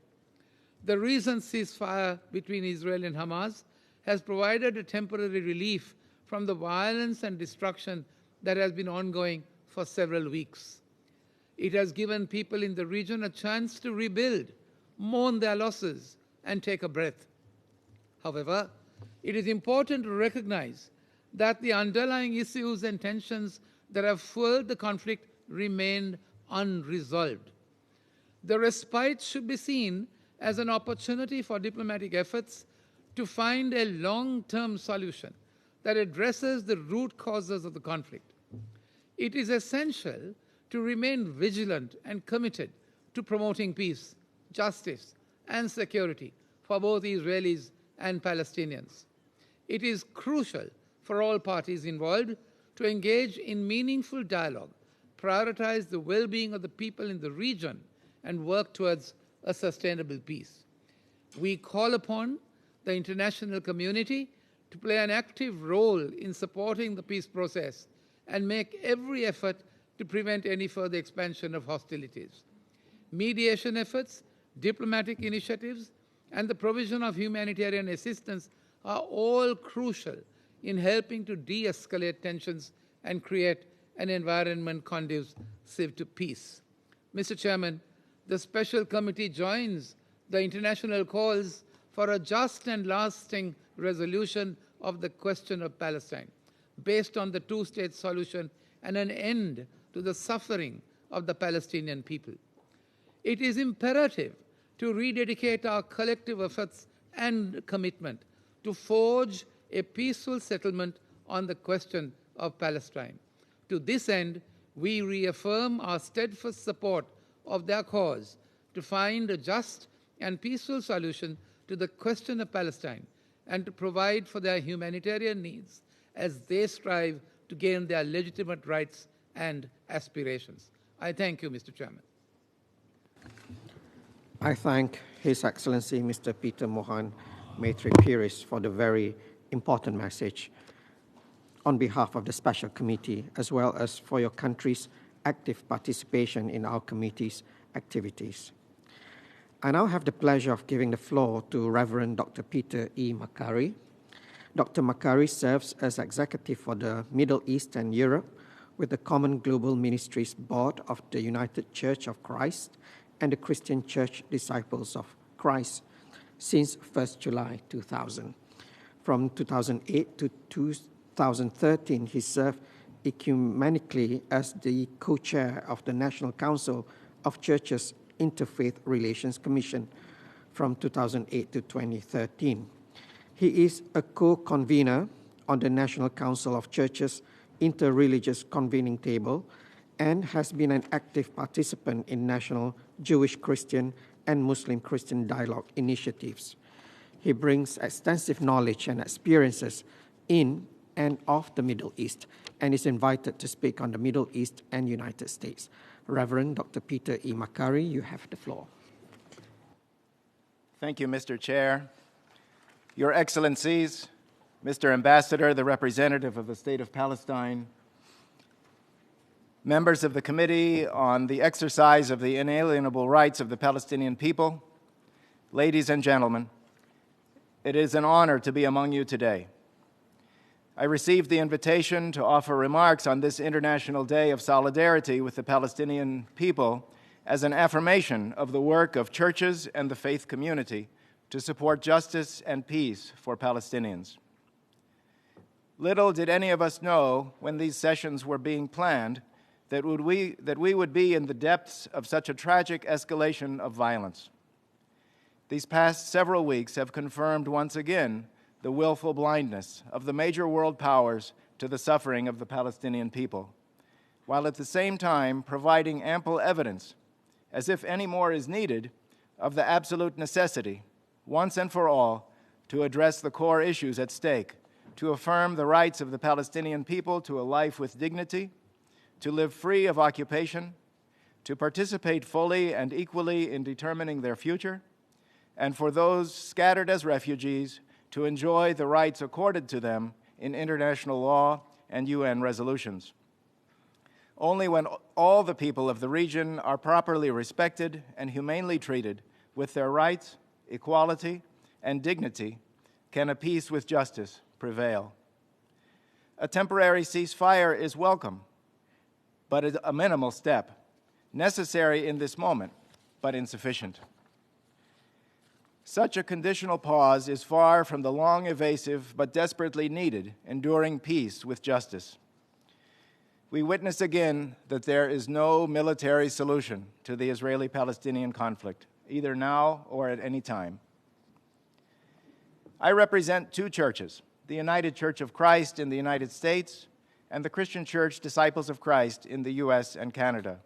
The recent ceasefire between Israel and Hamas has provided a temporary relief from the violence and destruction that has been ongoing for several weeks. It has given people in the region a chance to rebuild, mourn their losses, and take a breath. However, it is important to recognize that the underlying issues and tensions that have fueled the conflict remain unresolved. The respite should be seen as an opportunity for diplomatic efforts to find a long-term solution that addresses the root causes of the conflict. It is essential to remain vigilant and committed to promoting peace, justice, and security for both Israelis and Palestinians. It is crucial for all parties involved to engage in meaningful dialogue, prioritize the well-being of the people in the region, and work towards a sustainable peace. We call upon the international community to play an active role in supporting the peace process and make every effort to prevent any further expansion of hostilities. Mediation efforts, diplomatic initiatives, and the provision of humanitarian assistance are all crucial in helping to de-escalate tensions and create an environment conducive to peace. Mr. Chairman, the Special Committee joins the international calls for a just and lasting resolution of the question of Palestine, based on the two-state solution and an end to the suffering of the Palestinian people. It is imperative to rededicate our collective efforts and commitment to forge a peaceful settlement on the question of Palestine. To this end, we reaffirm our steadfast support of their cause to find a just and peaceful solution to the question of Palestine and to provide for their humanitarian needs as they strive to gain their legitimate rights and aspirations. I thank you, Mr. Chairman. I thank His Excellency Mr. Peter Mohan Maitre Piris for the very important message on behalf of the Special Committee, as well as for your country's active participation in our committee's activities. I now have the pleasure of giving the floor to Reverend Dr. Peter E. Makary. Dr. Makary serves as executive for the Middle East and Europe with the Common Global Ministries Board of the United Church of Christ and the Christian Church Disciples of Christ since 1st July 2000. From 2008 to 2013, he served ecumenically as the co-chair of the National Council of Churches Interfaith Relations Commission from 2008 to 2013. He is a co-convener on the National Council of Churches Interreligious Convening Table and has been an active participant in national Jewish Christian and Muslim Christian dialogue initiatives. He brings extensive knowledge and experiences in and of the Middle East and is invited to speak on the Middle East and United States. Reverend Dr. Peter E. Makary, you have the floor. Thank you, Mr. Chair. Your Excellencies, Mr. Ambassador, the representative of the State of Palestine, members of the Committee on the Exercise of the Inalienable Rights of the Palestinian People, ladies and gentlemen, it is an honor to be among you today. I received the invitation to offer remarks on this International Day of Solidarity with the Palestinian people as an affirmation of the work of churches and the faith community to support justice and peace for Palestinians. Little did any of us know when these sessions were being planned that we would be in the depths of such a tragic escalation of violence. These past several weeks have confirmed once again the willful blindness of the major world powers to the suffering of the Palestinian people, while at the same time providing ample evidence, as if any more is needed, of the absolute necessity, once and for all, to address the core issues at stake, to affirm the rights of the Palestinian people to a life with dignity, to live free of occupation, to participate fully and equally in determining their future, and for those scattered as refugees to enjoy the rights accorded to them in international law and UN resolutions. Only when all the people of the region are properly respected and humanely treated with their rights, equality, and dignity can a peace with justice prevail. A temporary ceasefire is welcome, but a minimal step, necessary in this moment, but insufficient. Such a conditional pause is far from the long, evasive, but desperately needed, enduring peace with justice. We witness again that there is no military solution to the Israeli-Palestinian conflict, either now or at any time. I represent two churches, the United Church of Christ in the United States and the Christian Church Disciples of Christ in the US and Canada,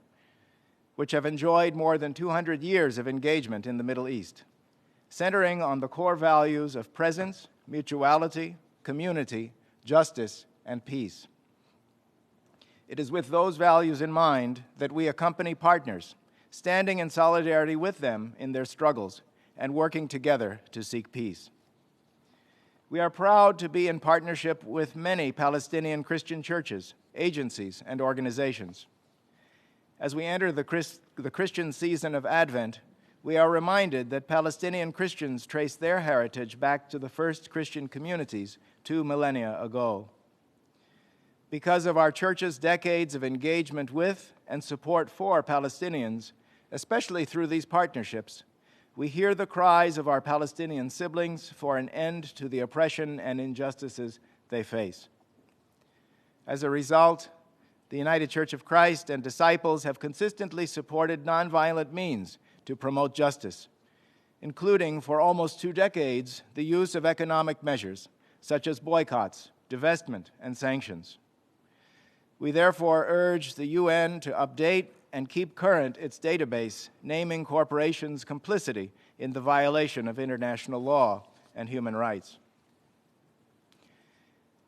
which have enjoyed more than 200 years of engagement in the Middle East, centering on the core values of presence, mutuality, community, justice, and peace. It is with those values in mind that we accompany partners, standing in solidarity with them in their struggles and working together to seek peace. We are proud to be in partnership with many Palestinian Christian churches, agencies, and organizations. As we enter the Christian season of Advent, we are reminded that Palestinian Christians trace their heritage back to the first Christian communities 2 millennia ago. Because of our church's decades of engagement with and support for Palestinians, especially through these partnerships, we hear the cries of our Palestinian siblings for an end to the oppression and injustices they face. As a result, the United Church of Christ and Disciples have consistently supported nonviolent means to promote justice, including for almost 2 decades the use of economic measures such as boycotts, divestment, and sanctions. We therefore urge the UN to update and keep current its database naming corporations' complicity in the violation of international law and human rights.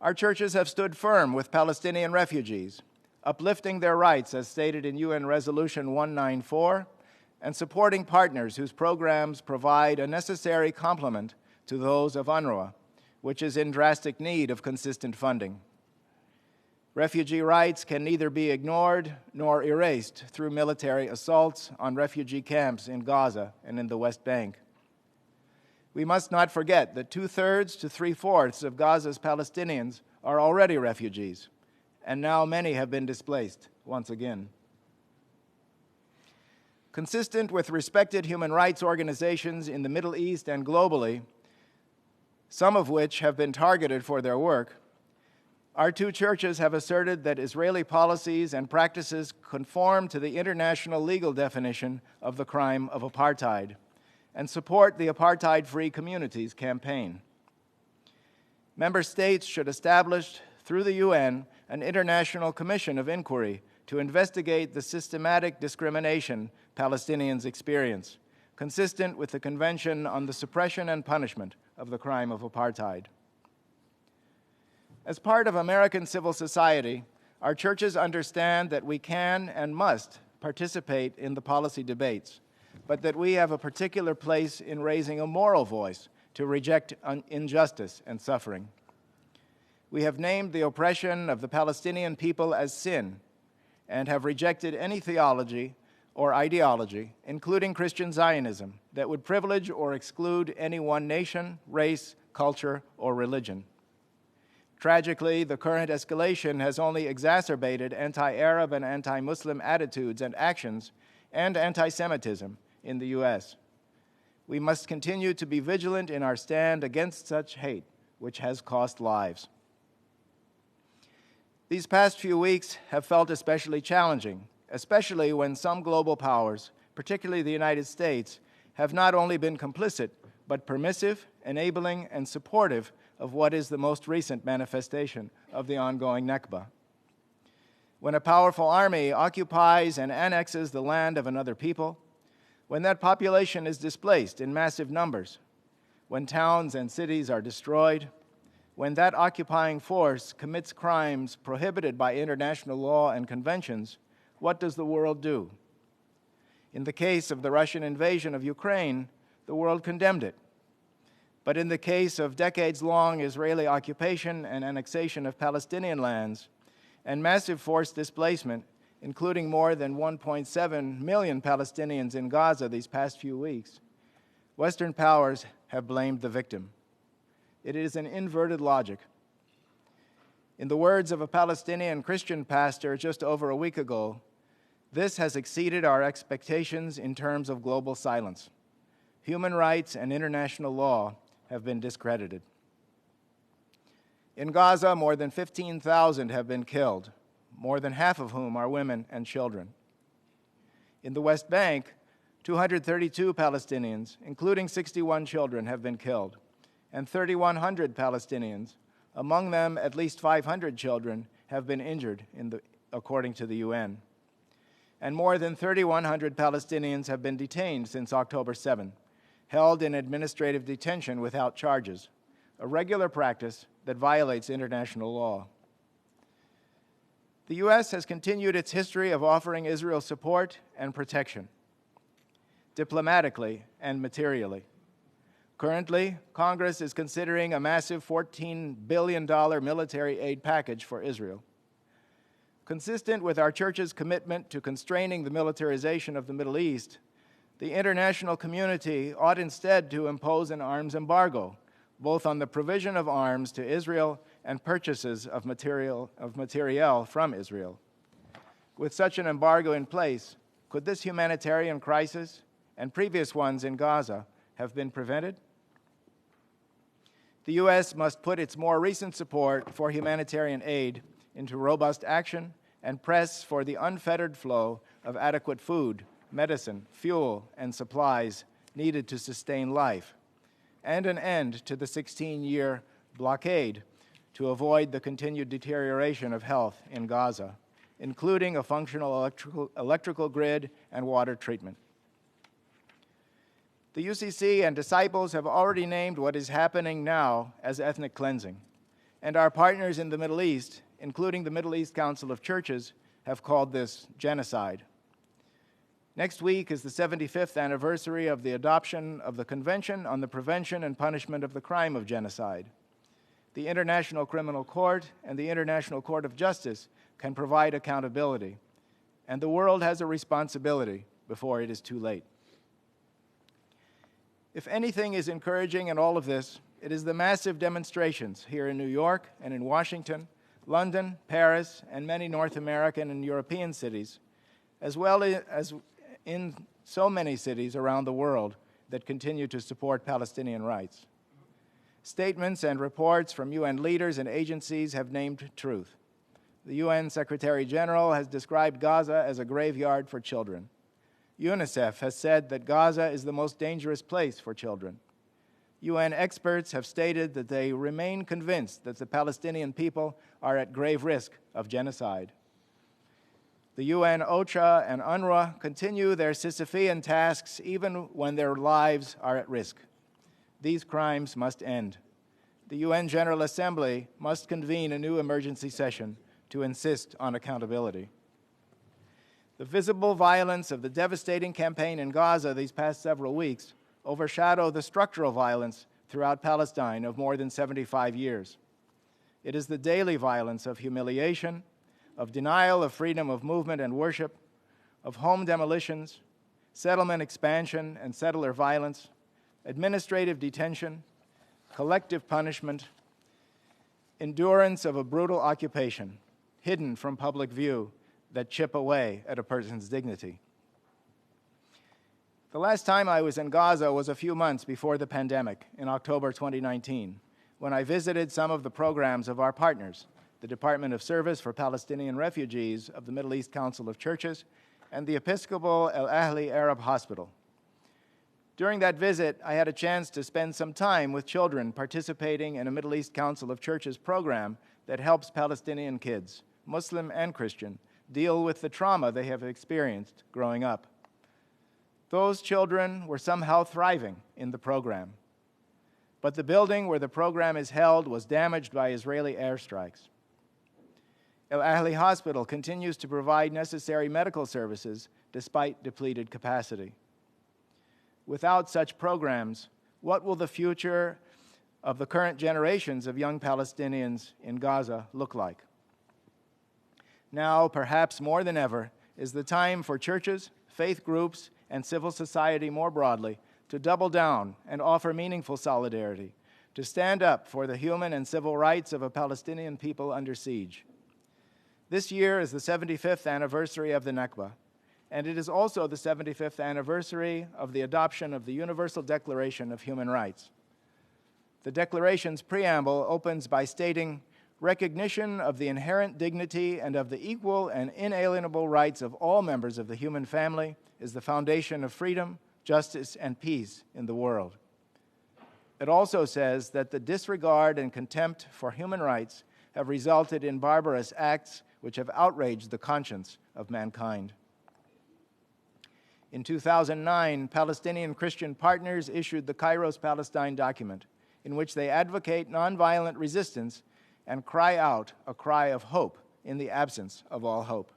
Our churches have stood firm with Palestinian refugees, uplifting their rights as stated in UN Resolution 194, and supporting partners whose programs provide a necessary complement to those of UNRWA, which is in drastic need of consistent funding. Refugee rights can neither be ignored nor erased through military assaults on refugee camps in Gaza and in the West Bank. We must not forget that 2/3 to 3/4 of Gaza's Palestinians are already refugees, and now many have been displaced once again. Consistent with respected human rights organizations in the Middle East and globally, some of which have been targeted for their work, our two churches have asserted that Israeli policies and practices conform to the international legal definition of the crime of apartheid and support the Apartheid-Free Communities campaign. Member states should establish, through the UN, an international commission of inquiry to investigate the systematic discrimination Palestinians experience, consistent with the Convention on the Suppression and Punishment of the Crime of Apartheid. As part of American civil society, our churches understand that we can and must participate in the policy debates, but that we have a particular place in raising a moral voice to reject injustice and suffering. We have named the oppression of the Palestinian people as sin and have rejected any theology or ideology, including Christian Zionism, that would privilege or exclude any one nation, race, culture, or religion. Tragically, the current escalation has only exacerbated anti-Arab and anti-Muslim attitudes and actions and anti-Semitism in the U.S. We must continue to be vigilant in our stand against such hate, which has cost lives. These past few weeks have felt especially challenging, especially when some global powers, particularly the United States, have not only been complicit, but permissive, enabling, and supportive of what is the most recent manifestation of the ongoing Nakba. When a powerful army occupies and annexes the land of another people, when that population is displaced in massive numbers, when towns and cities are destroyed, when that occupying force commits crimes prohibited by international law and conventions, what does the world do? In the case of the Russian invasion of Ukraine, the world condemned it. But in the case of decades-long Israeli occupation and annexation of Palestinian lands and massive forced displacement, including more than 1.7 million Palestinians in Gaza these past few weeks, Western powers have blamed the victim. It is an inverted logic. In the words of a Palestinian Christian pastor just over a week ago, this has exceeded our expectations in terms of global silence. Human rights and international law have been discredited. In Gaza, more than 15,000 have been killed, more than half of whom are women and children. In the West Bank, 232 Palestinians, including 61 children, have been killed, and 3,100 Palestinians, among them at least 500 children, have been injured, according to the UN. And more than 3,100 Palestinians have been detained since October 7, held in administrative detention without charges, a regular practice that violates international law. The U.S. has continued its history of offering Israel support and protection, diplomatically and materially. Currently, Congress is considering a massive $14 billion military aid package for Israel. Consistent with our church's commitment to constraining the militarization of the Middle East, the international community ought instead to impose an arms embargo, both on the provision of arms to Israel and purchases of material from Israel. With such an embargo in place, could this humanitarian crisis and previous ones in Gaza have been prevented? The U.S. must put its more recent support for humanitarian aid into robust action and press for the unfettered flow of adequate food, medicine, fuel, and supplies needed to sustain life, and an end to the 16-year blockade to avoid the continued deterioration of health in Gaza, including a functional electrical grid and water treatment. The UCC and disciples have already named what is happening now as ethnic cleansing, and our partners in the Middle East, including the Middle East Council of Churches, have called this genocide. Next week is the 75th anniversary of the adoption of the Convention on the Prevention and Punishment of the Crime of Genocide. The International Criminal Court and the International Court of Justice can provide accountability, and the world has a responsibility before it is too late. If anything is encouraging in all of this, it is the massive demonstrations here in New York and in Washington, London, Paris, and many North American and European cities, as well as in so many cities around the world that continue to support Palestinian rights. Statements and reports from UN leaders and agencies have named truth. The UN Secretary General has described Gaza as a graveyard for children. UNICEF has said that Gaza is the most dangerous place for children. UN experts have stated that they remain convinced that the Palestinian people are at grave risk of genocide. The UN, OCHA, and UNRWA continue their Sisyphean tasks even when their lives are at risk. These crimes must end. The UN General Assembly must convene a new emergency session to insist on accountability. The visible violence of the devastating campaign in Gaza these past several weeks overshadow the structural violence throughout Palestine of more than 75 years. It is the daily violence of humiliation, of denial of freedom of movement and worship, of home demolitions, settlement expansion and settler violence, administrative detention, collective punishment, endurance of a brutal occupation hidden from public view that chip away at a person's dignity. The last time I was in Gaza was a few months before the pandemic, in October 2019, when I visited some of the programs of our partners, the Department of Service for Palestinian Refugees of the Middle East Council of Churches and the Episcopal El Ahli Arab Hospital. During that visit, I had a chance to spend some time with children participating in a Middle East Council of Churches program that helps Palestinian kids, Muslim and Christian, deal with the trauma they have experienced growing up. Those children were somehow thriving in the program. But the building where the program is held was damaged by Israeli airstrikes. El Ahli Hospital continues to provide necessary medical services despite depleted capacity. Without such programs, what will the future of the current generations of young Palestinians in Gaza look like? Now, perhaps more than ever, is the time for churches, faith groups, and civil society more broadly to double down and offer meaningful solidarity, to stand up for the human and civil rights of a Palestinian people under siege. This year is the 75th anniversary of the Nakba, and it is also the 75th anniversary of the adoption of the Universal Declaration of Human Rights. The Declaration's preamble opens by stating, recognition of the inherent dignity and of the equal and inalienable rights of all members of the human family is the foundation of freedom, justice, and peace in the world. It also says that the disregard and contempt for human rights have resulted in barbarous acts which have outraged the conscience of mankind. In 2009, Palestinian Christian partners issued the Kairos Palestine document, in which they advocate nonviolent resistance and cry out a cry of hope in the absence of all hope.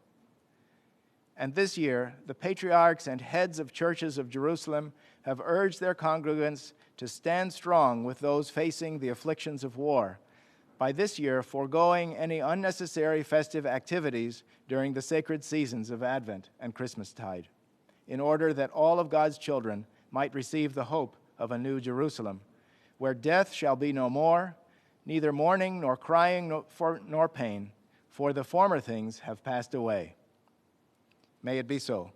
And this year, the patriarchs and heads of churches of Jerusalem have urged their congregants to stand strong with those facing the afflictions of war, by this year foregoing any unnecessary festive activities during the sacred seasons of Advent and Christmastide, in order that all of God's children might receive the hope of a new Jerusalem, where death shall be no more, neither mourning nor crying nor pain, for the former things have passed away. May it be so.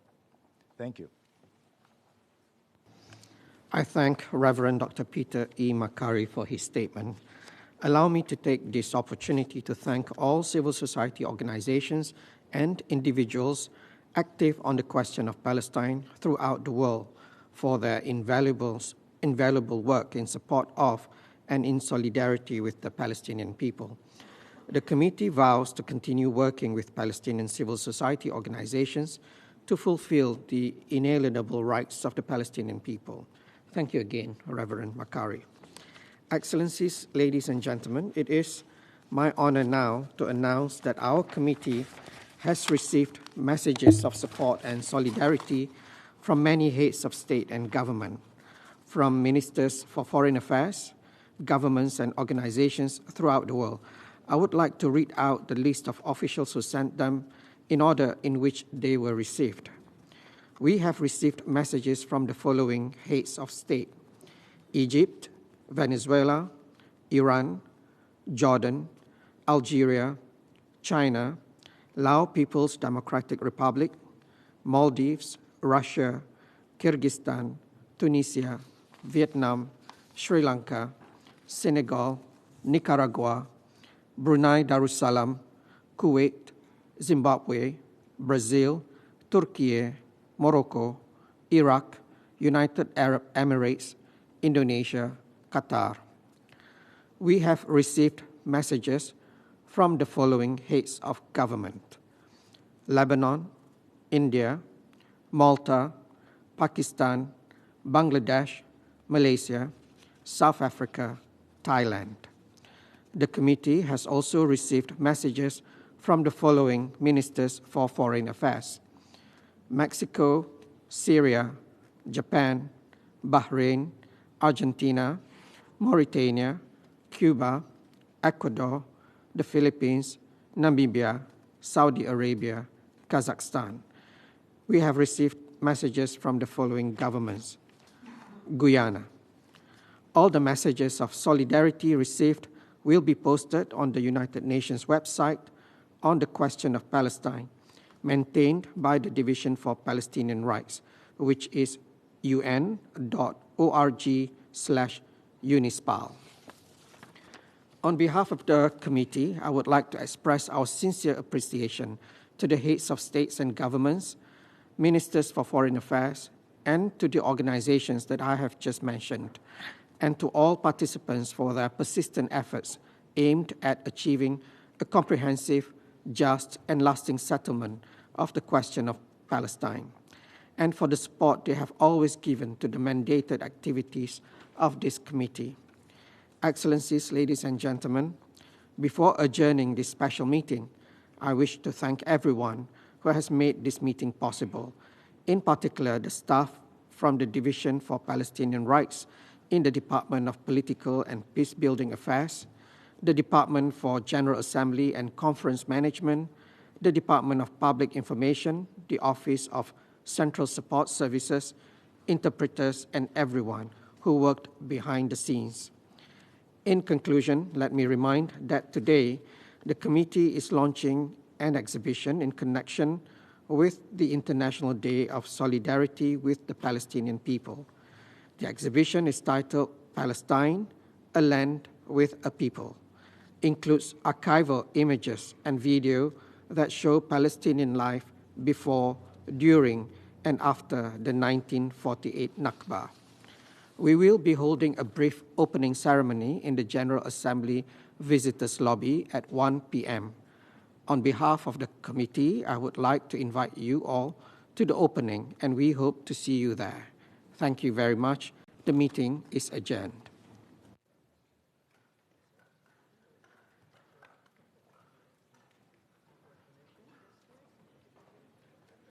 Thank you. I thank Reverend Dr. Peter E. Makari for his statement. Allow me to take this opportunity to thank all civil society organizations and individuals active on the question of Palestine throughout the world for their invaluable work in support of and in solidarity with the Palestinian people. The committee vows to continue working with Palestinian civil society organizations to fulfill the inalienable rights of the Palestinian people. Thank you again, Reverend Makari. Excellencies, ladies and gentlemen, it is my honor now to announce that our committee has received messages of support and solidarity from many heads of state and government, from ministers for foreign affairs, governments and organizations throughout the world. I would like to read out the list of officials who sent them in order in which they were received. We have received messages from the following heads of state: Egypt, Venezuela, Iran, Jordan, Algeria, China, Lao People's Democratic Republic, Maldives, Russia, Kyrgyzstan, Tunisia, Vietnam, Sri Lanka, Senegal, Nicaragua, Brunei Darussalam, Kuwait, Zimbabwe, Brazil, Turkey, Morocco, Iraq, United Arab Emirates, Indonesia, Qatar. We have received messages from the following heads of government: Lebanon, India, Malta, Pakistan, Bangladesh, Malaysia, South Africa, Thailand. The committee has also received messages from the following ministers for foreign affairs: Mexico, Syria, Japan, Bahrain, Argentina, Mauritania, Cuba, Ecuador, the Philippines, Namibia, Saudi Arabia, Kazakhstan. We have received messages from the following governments: Guyana. All the messages of solidarity received will be posted on the United Nations website on the question of Palestine, maintained by the Division for Palestinian Rights, which is un.org/UNISPAL. On behalf of the committee, I would like to express our sincere appreciation to the heads of states and governments, ministers for foreign affairs, and to the organizations that I have just mentioned, and to all participants for their persistent efforts aimed at achieving a comprehensive, just, and lasting settlement of the question of Palestine, and for the support they have always given to the mandated activities of this committee. Excellencies, ladies and gentlemen, before adjourning this special meeting, I wish to thank everyone who has made this meeting possible, in particular the staff from the Division for Palestinian Rights in the Department of Political and Peacebuilding Affairs, the Department for General Assembly and Conference Management, the Department of Public Information, the Office of Central Support Services, interpreters, and everyone who worked behind the scenes. In conclusion, let me remind that today the committee is launching an exhibition in connection with the International Day of Solidarity with the Palestinian People. The exhibition is titled Palestine, a Land with a People. includes archival images and video that show Palestinian life before, during, and after the 1948 Nakba. We will be holding a brief opening ceremony in the General Assembly Visitors Lobby at 1 p.m. On behalf of the committee, I would like to invite you all to the opening, and we hope to see you there. Thank you very much. The meeting is adjourned.